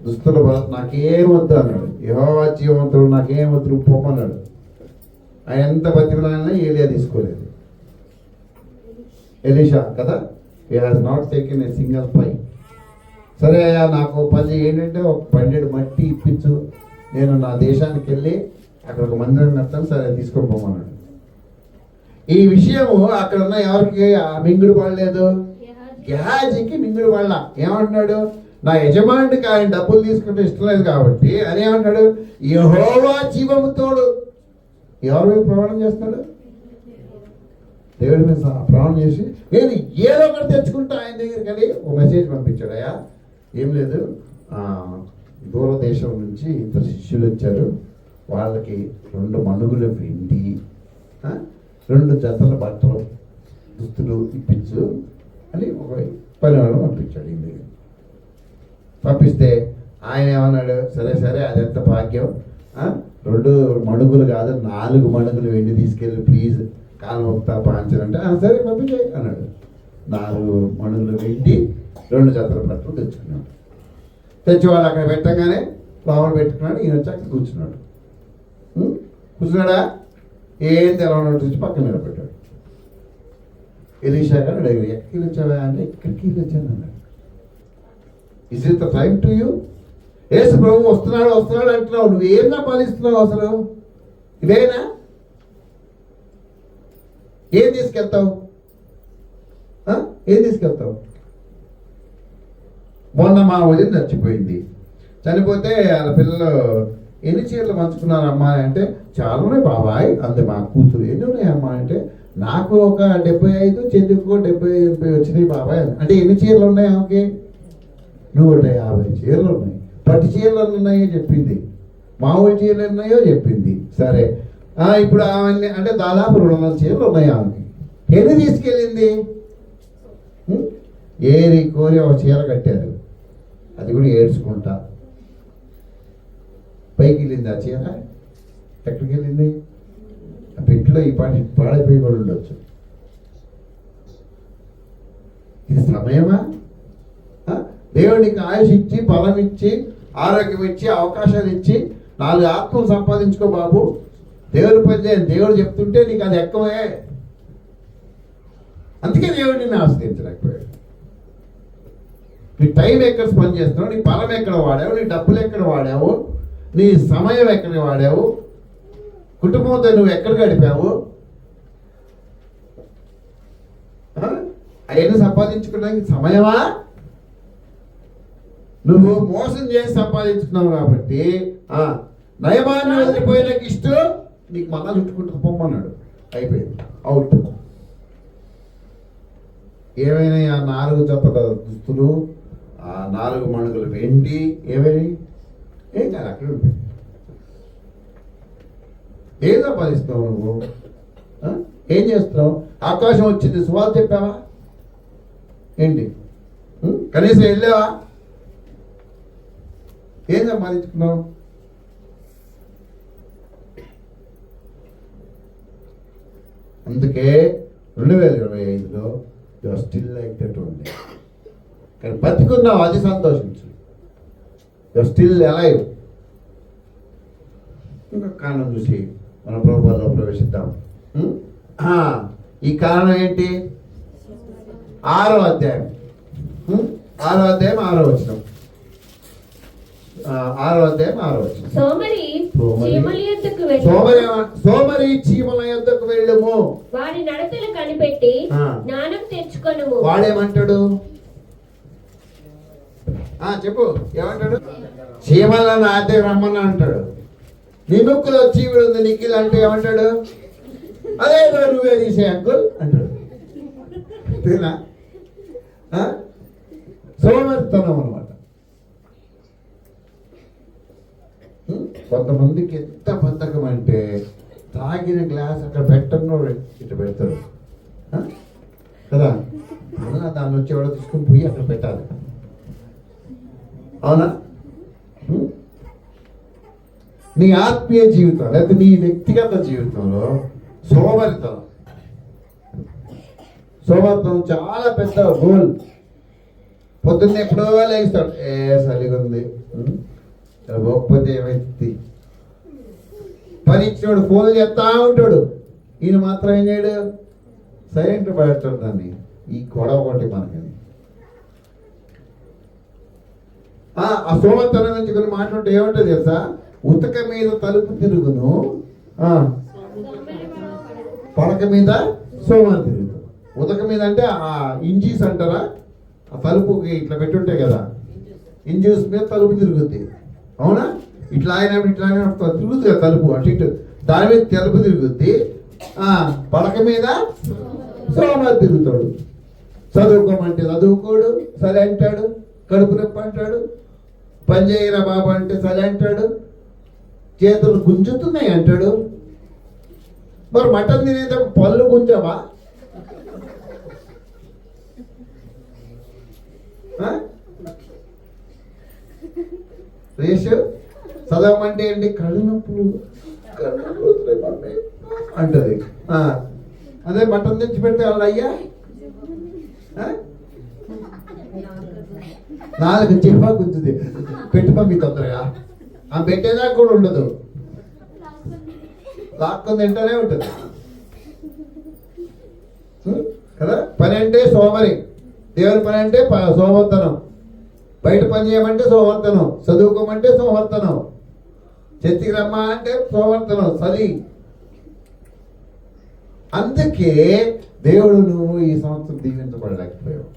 దుస్తులు నాకేం వద్దు అన్నాడు. యెహోవా జీవవంతుడు నాకేం వద్దు పోమన్నాడు. ఆయన ఎంత బతికినా ఏలియా తీసుకోలేదు. ఎలీషా కదా, he has not taken a single pie. సరే అయ్యా నాకు పని ఏంటంటే ఒక 12 మట్టి ఇప్పించు, నేను నా దేశానికి వెళ్ళి అక్కడ ఒక మందిరం కడతాను, సరే తీసుకొని పోమన్నాడు. ఈ విషయము అక్కడ ఉన్న ఎవరికి మింగుడు పడలేదు? గెహాజీకి మింగుడు పడల. ఏమంటున్నాడు? నా యజమానుడికి ఆయన డబ్బులు తీసుకుంటే ఇష్టం లేదు కాబట్టి అని ఏమంటాడు? యెహోవా జీవము తోడు. ఎవరి మీద ప్రమాణం చేస్తాడు? దేవుడి మీద ప్రమాణం చేసి నేను ఏదో ఒకటి తెచ్చుకుంటా ఆయన దగ్గరికి వెళ్ళి ఒక మెసేజ్ పంపించాడు. అయ్యా ఏం లేదు, దూరదేశం నుంచి 2 శిష్యులు వచ్చారు, వాళ్ళకి 2 మణుగులు వెండి, 2 జతల బట్టలు, దుస్తులు ఇప్పించు అని ఒక పనివాడు పంపించాడు. ఇంటికి పంపిస్తే ఆయన ఏమన్నాడు? సరే సరే అదెంత భాగ్యం, 2 మణుగులు కాదు 4 మణుగులు వెండి తీసుకెళ్ళి ప్లీజ్ కాలముక్త పాంచనంటే సరే పంపించాయి అన్నాడు. 4 మణుగులు వెండి, 2 జతల బట్టలు తెచ్చుకున్నాడు. తెచ్చి వాళ్ళు అక్కడ పెట్టగానే లోపల పెట్టుకున్నాడు. ఈయన వచ్చి అక్కడ కూర్చున్నాడు. కూర్చున్నాడా? ఏం తెలవనట్టు వచ్చి పక్కన నిలబెట్టాడు. ఎలీషా గారు అడిగారు, ఎక్కడికి వచ్చావా అంటే ఇక్కడికి వచ్చాను అన్నాడు. Is it the time to you? యేసు ప్రభు వస్తున్నాడు అంటున్నావు, నువ్వు ఏం సంపాదిస్తున్నావు అసలు? ఇదేనా? ఏం తీసుకెళ్తావు? మొన్న మా వదిన చచ్చిపోయింది. చనిపోతే వాళ్ళ పిల్లలు ఎన్ని చీరలు పంచుకున్నారు అమ్మాయి అంటే చాలానే బాబాయ్ అంది మా కూతురు. ఎన్ని ఉన్నాయి అమ్మాయి అంటే నాకు ఒక 75, చెల్లికి 70 వచ్చినాయి బాబాయ్. అంటే ఎన్ని చీరలు ఉన్నాయి ఆమెకి? 150 చీరలు ఉన్నాయి. పట్టు చీరలు ఉన్నాయో చెప్పింది, మామూలు చీరలు ఉన్నాయో చెప్పింది. సరే ఇప్పుడు ఆమె అంటే దాదాపు 200 చీరలు ఉన్నాయి ఆమెకి. ఎన్ని తీసుకెళ్ళింది? ఏరి కోరి ఒక చీర కట్టారు, అది కూడా ఏడ్చుకుంటా పైకి వెళ్ళింది. ఆ చీర ఎక్కడికి వెళ్ళింది? ఆ పెట్టిలో ఈ పాటి పాడైపోయి కూడా ఉండొచ్చు. ఇది సమయమా? దేవుడికి ఆయుష్ ఇచ్చి, బలం ఇచ్చి, ఆరోగ్యం ఇచ్చి, అవకాశాలు ఇచ్చి 4 ఆత్మలు సంపాదించుకో బాబు, దేవుడి పని చేయని దేవుడు చెప్తుంటే నీకు అది ఎక్కువే. అందుకే దేవుడు నిన్ను ఆశ్రయించలేకపోయాడు. నీ టైం ఎక్కడ స్పెండ్ చేస్తున్నావు, నీ బలం ఎక్కడ వాడావు, నీ డబ్బులు ఎక్కడ వాడావు, నీ సమయం ఎక్కడ వాడావు, కుటుంబంతో నువ్వు ఎక్కడ గడిపావు, అవన్నీ సంపాదించుకోవడానికి సమయమా? నువ్వు మోసం చేసి సంపాదించుకున్నావు కాబట్టి నయమాన్ని వదిలిపోయిన ఇష్టం నీకు మళ్ళా చుట్టుకుంటూ పొమ్మన్నాడు. అయిపోయింది, అవుట్. ఏమైనా ఆ 4 జతల దుస్తులు, ఆ 4 మణుగులు వెండి ఏమైనా ఏం కాదు, అక్కడ ఉంటుంది. ఏం సంపాదిస్తున్నావు నువ్వు? ఏం చేస్తున్నావు? అవకాశం వచ్చింది, సువార్త చెప్పావా ఏంటి? కనీసం వెళ్ళావా? ఏం సంపాదించుకున్నావు? అందుకే 2025లో you're still like that only. కానీ బతికున్నావు, అది సంతోషించు. You're still alive. ఇంకా కారణం చూసి మన ప్రభుత్వంలో ప్రవేశిద్దాం. ఈ కారణం ఏంటి? 6వ అధ్యాయం 6వ అధ్యాయం 6వ వచనం. 6వ అధ్యాయం 6వ వచనం. సోమరి చీమల యొద్దకు వెళ్ళి సోమరి చీమల యొద్దకు వెళ్ళము, వాడి నడతలు కనిపెట్టి జ్ఞానం తెచ్చుకొనుము. వాడేమంటాడు? చెప్పు, ఏమంటాడు? చీమల నాదే రమ్మని అంటాడు. నీ ముక్కులో చీవుడు ఉంది నిఖిల్ అంటే ఏమంటాడు? అదే నువ్వే తీసే అంకుల్ అంటాడు. సోమరితనం అనమాట. కొంతమందికి ఎంత బద్ధకం అంటే తాగిన గ్లాస్ అక్కడ పెట్టను ఇట్లా పెడతారు కదా, అలా దాన్ని వచ్చి ఎవడో తీసుకుని పోయి అక్కడ పెట్టాలి. అవునా? నీ ఆత్మీయ జీవితం లేకపోతే నీ వ్యక్తిగత జీవితంలో సోమరితనం చాలా పెద్ద గోల్. పొద్దున్న ఎప్పుడో లేస్తాడు, చలిగా ఉంది, పోకపోతే ఏమైంది, పని ఇచ్చినోడు ఫోన్ చేస్తా ఉంటాడు, ఈయన మాత్రం ఏం చేయడు, సైలెంట్ పడతాడు. దాన్ని ఈ గొడవ ఒకటి మనకి. ఆ సోమరితనం నుంచి కొన్ని మాట్లాడుతూ ఏమంటుంది తెలుసా? ఉతక మీద తలుపు తిరుగును, పడక మీద సోమరి తిరుగును. ఉతక మీద అంటే ఆ ఇంజీస్ అంటారా, ఆ తలుపుకి ఇట్లా పెట్టుంటాయి కదా, ఇంజీస్ మీద తలుపు తిరుగుద్ది. అవునా? ఇట్లా అయినప్పుడు తిరుగుతుంది కదా తలుపు, అటు ఇటు, దాని మీద తలుపు తిరుగుద్ది. పడక మీద సోమరి తిరుగుతాడు. చదువుకోమంటే చదువుకోడు, సరే అంటాడు. కడుపు నొప్పి అంటాడు. పని చేయరా బాబు అంటే సరే అంటాడు. చేతులు గుంజుతున్నాయి అంటాడు. మరి మటన్ తినేటప్పుడు పళ్ళు గుంజవా? రేషు చదవమంటే ఏంటి? కళ్ళు నొప్పులు అంటది. అదే మటన్ తెచ్చి పెడితే వాళ్ళు అయ్యా 4 చెప్పా గుంజుది, పెట్టుకో మీ తొందరగా. ఆ పెట్టేదాకా కూడా ఉండదు, లాక్కొని తింటూనే ఉంటుంది కదా. పని అంటే సోమరి, దేవుని పని అంటే సోమర్తనం, బయట పని చేయమంటే సోమర్తనం, చదువుకోమంటే సోమర్తనం, చర్చికి రమ్మా అంటే సోమర్తనం, చలి. అందుకే దేవుడు నువ్వు ఈ సంవత్సరం దీవించబడలేకపోయావు.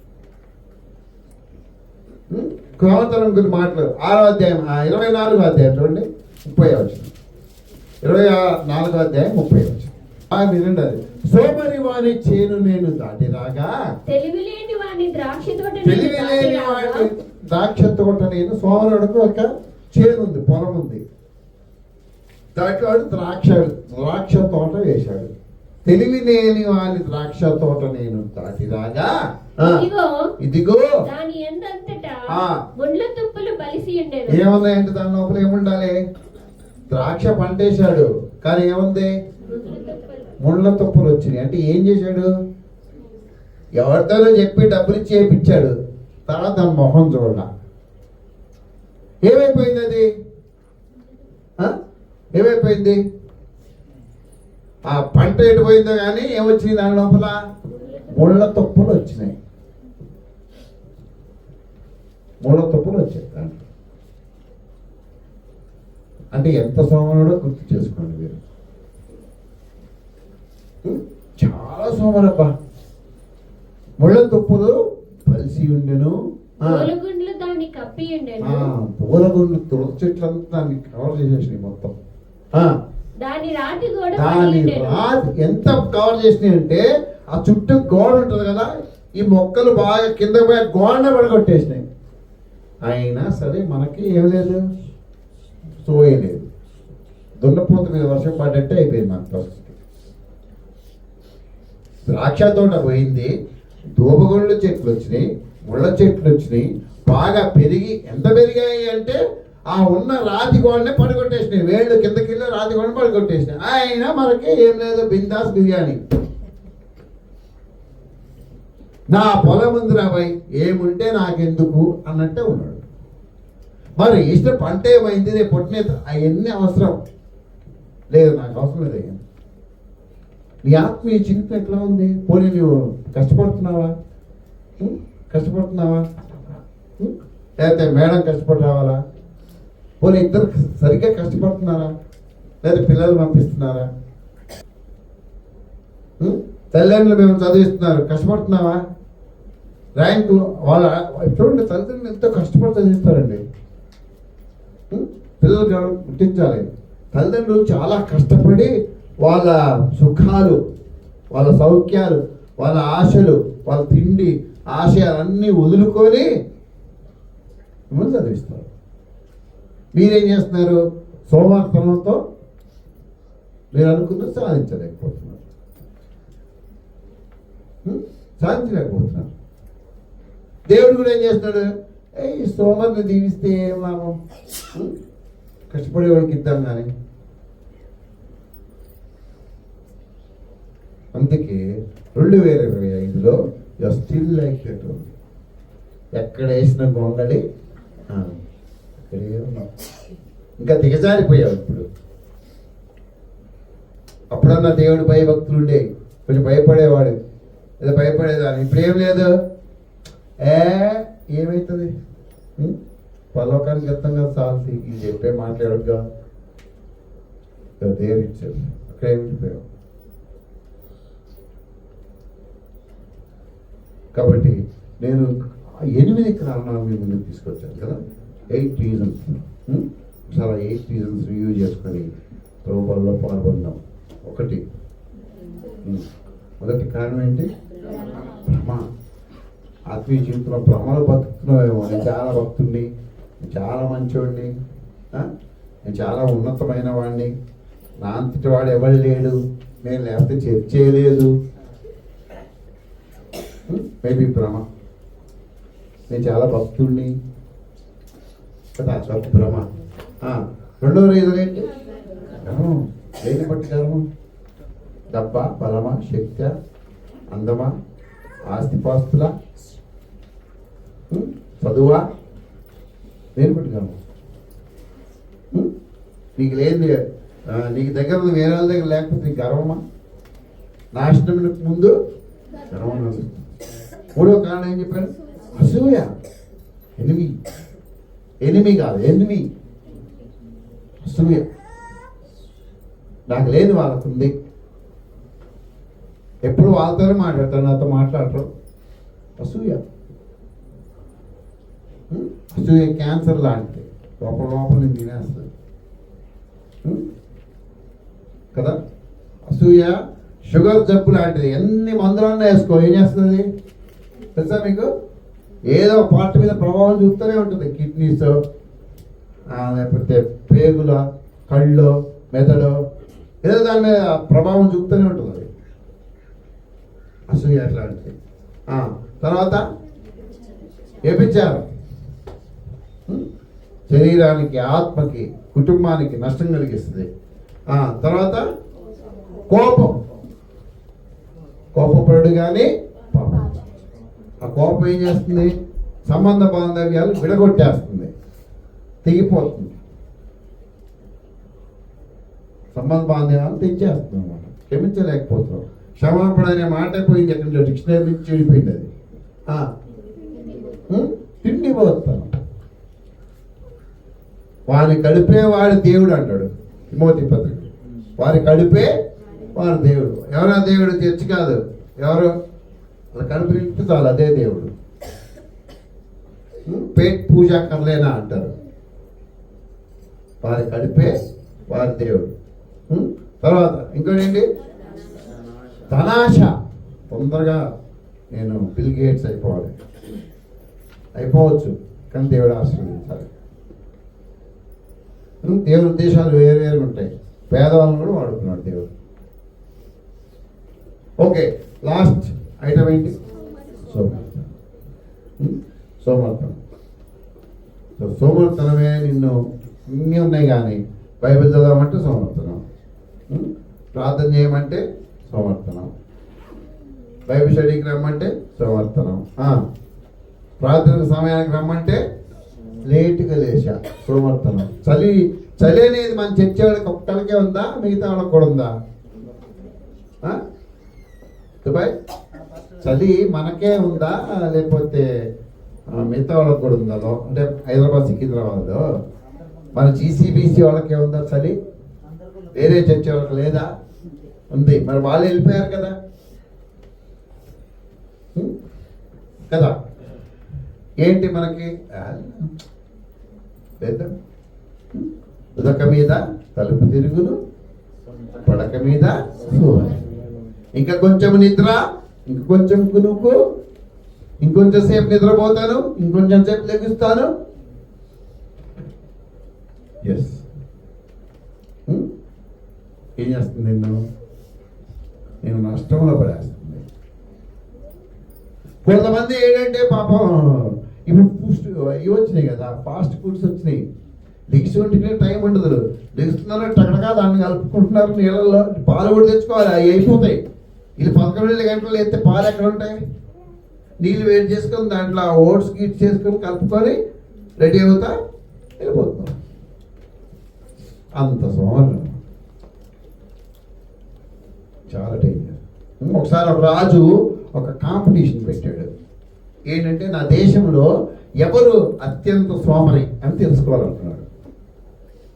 సోమర్తనం గురించి మాట్లాడు. 6వ అధ్యాయం 24వ అధ్యాయం చూడండి, 30వ వచనం. 24వ అధ్యాయం 30వ వచనం. వినండి, అది సోమరి వాని చేను నేను దాటిరాగా, తెలివిలేని వాని ద్రాక్ష తోట నేను. సోమరుడికి ఒక చేను ఉంది, పొలం ఉంది, దాంట్లో ద్రాక్ష తోట వేశాడు. తెలివి లేని వాని ద్రాక్ష తోట నేను దాటిరాగా, ఇదిగో ఏమున్నాయంటే దాని లోపల ఏముండాలి? ద్రాక్ష పంటేశాడు, కానీ ఏముంది? ముళ్ళ తుప్పలు వచ్చినాయి. అంటే ఏం చేశాడు? ఎవరితోనో చెప్పి డబ్బులు ఇచ్చి చేయించాడు, తర్వాత దాని మొహం చూడాల. ఏమైపోయింది అది? ఏమైపోయింది? ఆ పంట ఎటుపోయిందో కానీ ఏమొచ్చింది దాని లోపల? ముళ్ళ తుప్పలు వచ్చినాయి. ముళ్ళ తుప్పలు వచ్చాయి దాంట్లో. అంటే ఎంత సోమరుడో గుర్తు చేసుకోండి మీరు. చాలా సోమరబ్బా. ముళ్ళ తుప్పులు పలిసి ఉండెను, పూలగుండ్లు దాన్ని కప్పి ఉండెను, పూలగుండ్లు తులసి చెట్లంతా దాన్ని కవర్ చేసేసినాయి మొత్తం. దాని రాతి గోడ దాని రాతి ఎంత కవర్ చేసినాయి అంటే ఆ చుట్టూ గోడ ఉంటుంది కదా, ఈ మొక్కలు బాగా కింద పోయి గోడనే పడగొట్టేసినాయి. అయినా సరే మనకి ఏం లేదు, సోయలేదు. దున్నపోత మీద వర్షం పడ్డట్టే అయిపోయింది మన పరిస్థితి. ద్రాక్ష తోట పోయింది, దూబగొండ్ల చెట్లు వచ్చినాయి, ముళ్ళ చెట్లు వచ్చినాయి, బాగా పెరిగి ఎంత పెరిగాయి అంటే ఆ ఉన్న రాతి గోడనే పడగొట్టేసినాయి. వేళ్ళు కిందకిళ్ళి రాతి గోడని పడగొట్టేసినాయి. అయినా మనకి ఏం లేదు, బిందాస్ బిర్యానీ. నా పొలం ఉంది రాబాయ్, ఏముంటే నాకెందుకు అన్నట్టే ఉన్నాడు. మరి ఇష్టం పంట ఏమైంది, రేపు పుట్టిన అవన్నీ అవసరం లేదు, నాకు అవసరం లేదు. అయ్యా నీ ఆత్మీయ జీవితం ఎట్లా ఉంది? పోనీ నువ్వు కష్టపడుతున్నావా? కష్టపడుతున్నావా? లేకపోతే మేడం కష్టపడి రావాలా? పోనీ ఇద్దరు సరిగ్గా కష్టపడుతున్నారా? లేదా పిల్లలు పంపిస్తున్నారా? తల్లిదండ్రులు మేము చదివిస్తున్నారు, కష్టపడుతున్నావా? ర్యాంకు వాళ్ళ చూడండి, తల్లిదండ్రులు ఎంతో కష్టపడి చదివిస్తారండి. పిల్లలు గుర్తించాలి, తల్లిదండ్రులు చాలా కష్టపడి వాళ్ళ సుఖాలు, వాళ్ళ సౌఖ్యాలు, వాళ్ళ ఆశలు, వాళ్ళ తిండి ఆశయాలన్నీ వదులుకొని మిమ్మల్ని చదివిస్తారు. మీరేం చేస్తున్నారు? సోమవారంతో మీరు అనుకున్నది సాధించలేకపోతున్నారు. సాధించలేకపోతున్నారు. దేవుడు కూడా ఏం చేస్తున్నాడు? ఈ సోమవారిని దీవిస్తే ఏం లాభం? కష్టపడే వాళ్ళకి ఇద్దాం కానీ. అందుకే 2025లో స్టిల్ లైక్ దట్ ఉంది. ఎక్కడ వేసిన గొంగళి అక్కడే ఉన్నాం. ఇంకా దిగజారిపోయావు. ఇప్పుడు అప్పుడన్నా దేవుడు భయభక్తులు ఉండే, కొంచెం భయపడేవాడు, ఏదో భయపడేదాన్ని. ఇప్పుడు ఏం లేదు. ఏమవుతుంది? పలోకానికి వెళ్తాం కదా, సాల్సి ఇది చెప్పే మాట్లాడగా దేవుడు ఇచ్చారు, అక్కడే ఉండిపోయావు. కాబట్టి నేను 8 కారణాలు మీ ముందుకు తీసుకొచ్చాను కదా, 8 రీజన్స్. చాలా 8 రీజన్స్ రివ్యూ చేసుకొని ప్రభుత్వంలో పాల్గొందాం. మొదటి కారణం ఏంటి? భ్రమ. ఆత్మీయ జీవితంలో భ్రమలు బతుకుతున్నావేమో. నేను చాలా భక్తుడిని, నేను చాలా మంచివాడిని, నేను చాలా ఉన్నతమైన వాడిని, నా అంతటి వాడు ఎవరు లేడు, నేను లేకపోతే చర్చ చేయలేదు. మేబీ భ్రమ. నేను చాలా భక్తుడిని కదా, తప్పు భ్రమ. రెండో రీజన్ ఏంటి? గర్వం. దేన్ని బట్టి గర్వం? డబ్బా, బలమా, శక్తి, అందమా, ఆస్తిపాస్తుల, చదువా? దేన్ని బట్టి గర్వం? నీకు లేదు, నీకు దగ్గర వేరే వాళ్ళ దగ్గర లేకపోతే నీకు గర్వమా? నాశనం ముందు గర్వం. మూడో కారణం ఏం చెప్పారు? అసూయ. ఎనిమి కాదు, ఎనిమి. అసూయ. నాకు లేని వాళ్ళకుంది, ఎప్పుడు వాళ్ళతోనే మాట్లాడతారు, నాతో మాట్లాడరు. అసూయ. అసూయ క్యాన్సర్ లాంటిది, లోపల నేను తినేస్తుంది కదా. అసూయ షుగర్ జబ్బు లాంటిది, ఎన్ని మందులన్నా వేసుకో, ఏం చేస్తుంది తెలుసా మీకు? ఏదో పార్ట్ మీద ప్రభావం చూపుతూనే ఉంటుంది. కిడ్నీస్, లేకపోతే పేగుల, కళ్ళు, మెదడు, ఏదో దాని మీద ప్రభావం చూపుతూనే ఉంటుంది అది. అసూయ అట్లాంటిది. తర్వాత వ్యభిచారం. శరీరానికి, ఆత్మకి, కుటుంబానికి నష్టం కలిగిస్తుంది. తర్వాత కోపం. కోపపడు కానీ పాపం. కోపం ఏం చేస్తుంది? సంబంధ బాంధవ్యాలు విడగొట్టేస్తుంది, తెగిపోతుంది, సంబంధ బాంధవ్యాలు తెచ్చేస్తుంది అన్నమాట. క్షమించలేకపోతున్నాం. క్షమాపణ అనే మాట పోయింది, ఎక్కడ డిక్షనరీ నుంచి చెడిపోయింది అది. తిండి పోతాం. వారి కడుపే వాడి దేవుడు అంటాడు తిమోతి పత్రిక. వారి కడుపే వారి దేవుడు. ఎవరా దేవుడు? తెచ్చి కాదు. ఎవరు? వాళ్ళ కడుపు నింపితే చాలు, అదే దేవుడు. పేట్ పూజ కర్లేనా అంటారు. వారి కడుపే వారి దేవుడు. తర్వాత ఇంకోటి ఏంటి? ధనాశ. తొందరగా నేను బిల్ గేట్స్ అయిపోవాలి, అయిపోవచ్చు, కానీ దేవుడు ఆశీర్వదించాలి. దేవుని ఉద్దేశాలు వేరు వేరుగా ఉంటాయి. పేదవాళ్ళని కూడా వాడుకున్నాడు దేవుడు. ఓకే, లాస్ట్ ఐటమ్ ఏంటి? సోమర్థనం. సోమర్థనం. సోమర్థనమే నిన్ను ఇన్ని ఉన్నాయి, కానీ బైబిల్ చదవమంటే సోమర్థనం, ప్రార్థన చేయమంటే సోమర్థనం, బైబిల్ స్టడీకి రమ్మంటే సోమర్థనం, ప్రార్థనకు సమయానికి రమ్మంటే లేటుగా లేచా సోమర్థనం. చలి అనేది మన చర్చ వాళ్ళకి ఒక్కడికే ఉందా? మిగతా వాళ్ళకి కూడా ఉందా? దుబాయ్ చలి మనకే ఉందా లేకపోతే మిగతా వాళ్ళకి కూడా ఉందా? అంటే హైదరాబాద్ సికింద్రాబాద్లో మన జీసీబీసీ వాళ్ళకే ఉందా చలి? వేరే చర్చ వాళ్ళకి లేదా? ఉంది. మరి వాళ్ళు వెళ్ళిపోయారు కదా కదా. ఏంటి మనకి? లేదా ఉదక మీద తలుపు తిరుగును, పడక మీద ఇంకా కొంచెం నిద్ర, ఇంక కొంచెం కునుకు, ఇంకొంచెం సేపు నిద్రపోతాను, ఇంకొంచెం సేపు లెగుస్తాను. ఎస్, ఏం చేస్తుంది? నేను నష్టంలో పడేస్తుంది. కొంతమంది ఏంటంటే పాపం ఇప్పుడు ఇవి వచ్చినాయి కదా, ఫాస్ట్ ఫుడ్స్ వచ్చినాయి. లెగిసి వంటికి టైం ఉండదు, లెగుస్తున్నారు టకటగా దాన్ని కలుపుకుంటున్నారు నీళ్ళల్లో. పాలు కూడా తెచ్చుకోవాలి, అవి అయిపోతాయి. ఇది 11 గంటలు ఎత్తే పాలు ఎక్కడ ఉంటాయి? నీళ్ళు వేడి చేసుకొని దాంట్లో ఓట్స్ గీట్స్ చేసుకొని కలుపుకొని రెడీ అవుతా వెళ్ళిపోతున్నాం. అంత సోమరం, చాలా డేంజర్. ఒకసారి ఒక రాజు ఒక కాంపిటీషన్ పెట్టాడు. ఏంటంటే నా దేశంలో ఎవరు అత్యంత సోమరి అని తెలుసుకోవాలనుకున్నాడు.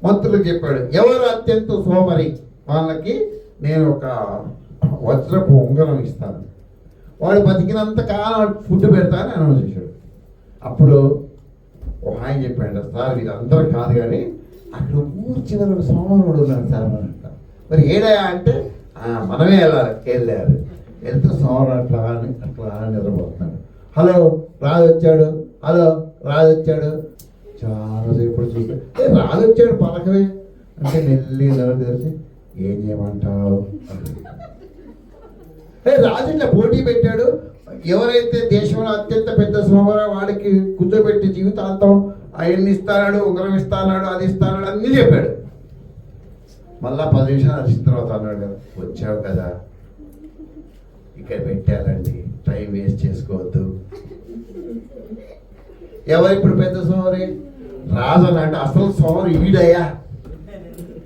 మంత్రులకు చెప్పాడు, ఎవరు అత్యంత సోమరి వాళ్ళకి నేను ఒక వజ్రపు ఉంగరం ఇస్తాను, వాడు బతికినంత కాలం ఫుడ్ పెడతానని అనౌన్స్ చేశాడు. అప్పుడు ఒక ఆయన చెప్పాడు, సార్ వీళ్ళందరూ కాదు కానీ అక్కడ ఊరి చివరి సోమరుడు ఉన్నాడు సార్ అంట. మరి ఏడయా అంటే మనమే వెళ్ళారు. వెళ్తే సోమరు అట్లా నిద్రపోతున్నాడు. హలో రాజు వచ్చాడు, హలో రాజు వచ్చాడు. చాలాసేపు చూస్తే రాజు వచ్చాడు పలకవే అంటే నెల్లి తెలిసి ఏం చేయమంటావు? రాజు ఇట్లా పోటీ పెట్టాడు. ఎవరైతే దేశంలో అత్యంత పెద్ద సోమరా వాడికి కూర్చోబెట్టి జీవితాంతం అవన్నీ ఇస్తాడు, ఉంగరం ఇస్తాడు, అది ఇస్తాడు, అన్నీ చెప్పాడు. మళ్ళా 10 నిమిషాలు వచ్చిన తర్వాత అన్నాడు కదా, వచ్చావు కదా ఇక్కడ పెట్టాలండి, టైం వేస్ట్ చేసుకోవద్దు. ఎవరు ఇప్పుడు పెద్ద సోమరి? రాజు అంటే అసలు సోమరి ఈడయ్యా.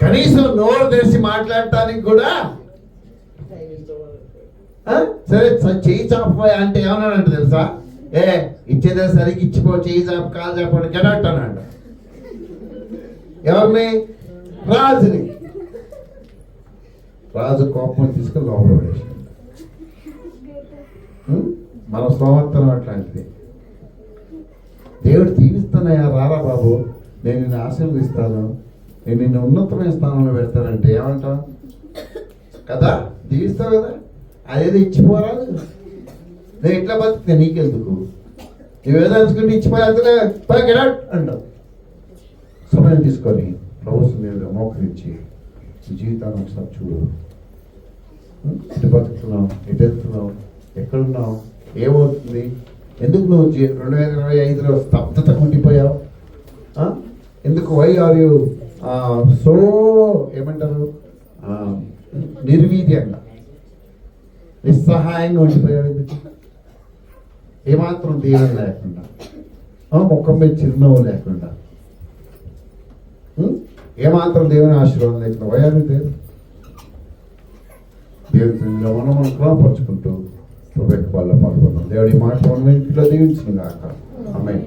కనీసం నోరు తెరిచి మాట్లాడటానికి కూడా సరే చెయ్యి చాపపోయా అంటే ఏమన్నాడంట తెలుసా? ఇచ్చేదే సరిగ్గా ఇచ్చిపో, చెయ్యి చాప కాలు చాపండి గడట్ అన్నాడు. ఎవరిని? రాజుని. రాజు కోపం తీసుకుని లోపల పడేసాడు. మన సోమర్థనం అట్లాంటిది. దేవుడు దీవిస్తున్నాయా, రారా బాబు నేను నిన్ను ఆశీర్వదిస్తాను, నేను నిన్ను ఉన్నతమైన స్థానంలో పెడతానంటే ఏమంటావు కదా? దీవిస్తావు కదా, అదేదో ఇచ్చిపోరాదు. నేను ఇట్లా బతికితే నీకెందుకు, నువ్వేదో అనుకుంటే ఇచ్చిపోయి అంతనే గెడట్ అంటావు. సమయం తీసుకొని ప్రభుత్వ మీద మోకరించి జీవితాన్ని ఒకసారి చూడు. ఎటు బతుకుతున్నావు, ఎటు వెళ్తున్నావు, ఎక్కడున్నావు, ఏమవుతుంది, ఎందుకు నువ్వు 2025లో స్తబ్దత ఉండిపోయావు? ఎందుకు? వై ఆర్ యూ సో ఏమంటారు, నిర్వీర్యంగా నిస్సహాయంగా ఉండిపోయావు? ఎందుకు? ఏమాత్రం దీవెన లేకుండా, ముఖం మీద చిరునవ్వు లేకుండా, ఏమాత్రం దేవుని ఆశీర్వాదం లేకుండా వయాలు దేవుని మనం క్రమపరుచుకుంటూ ప్రభుత్వ వాళ్ళ పాల్గొన్నాం. దేవుడి మాట మనం ఇంట్లో దీవించిన కాక ఆమేన్.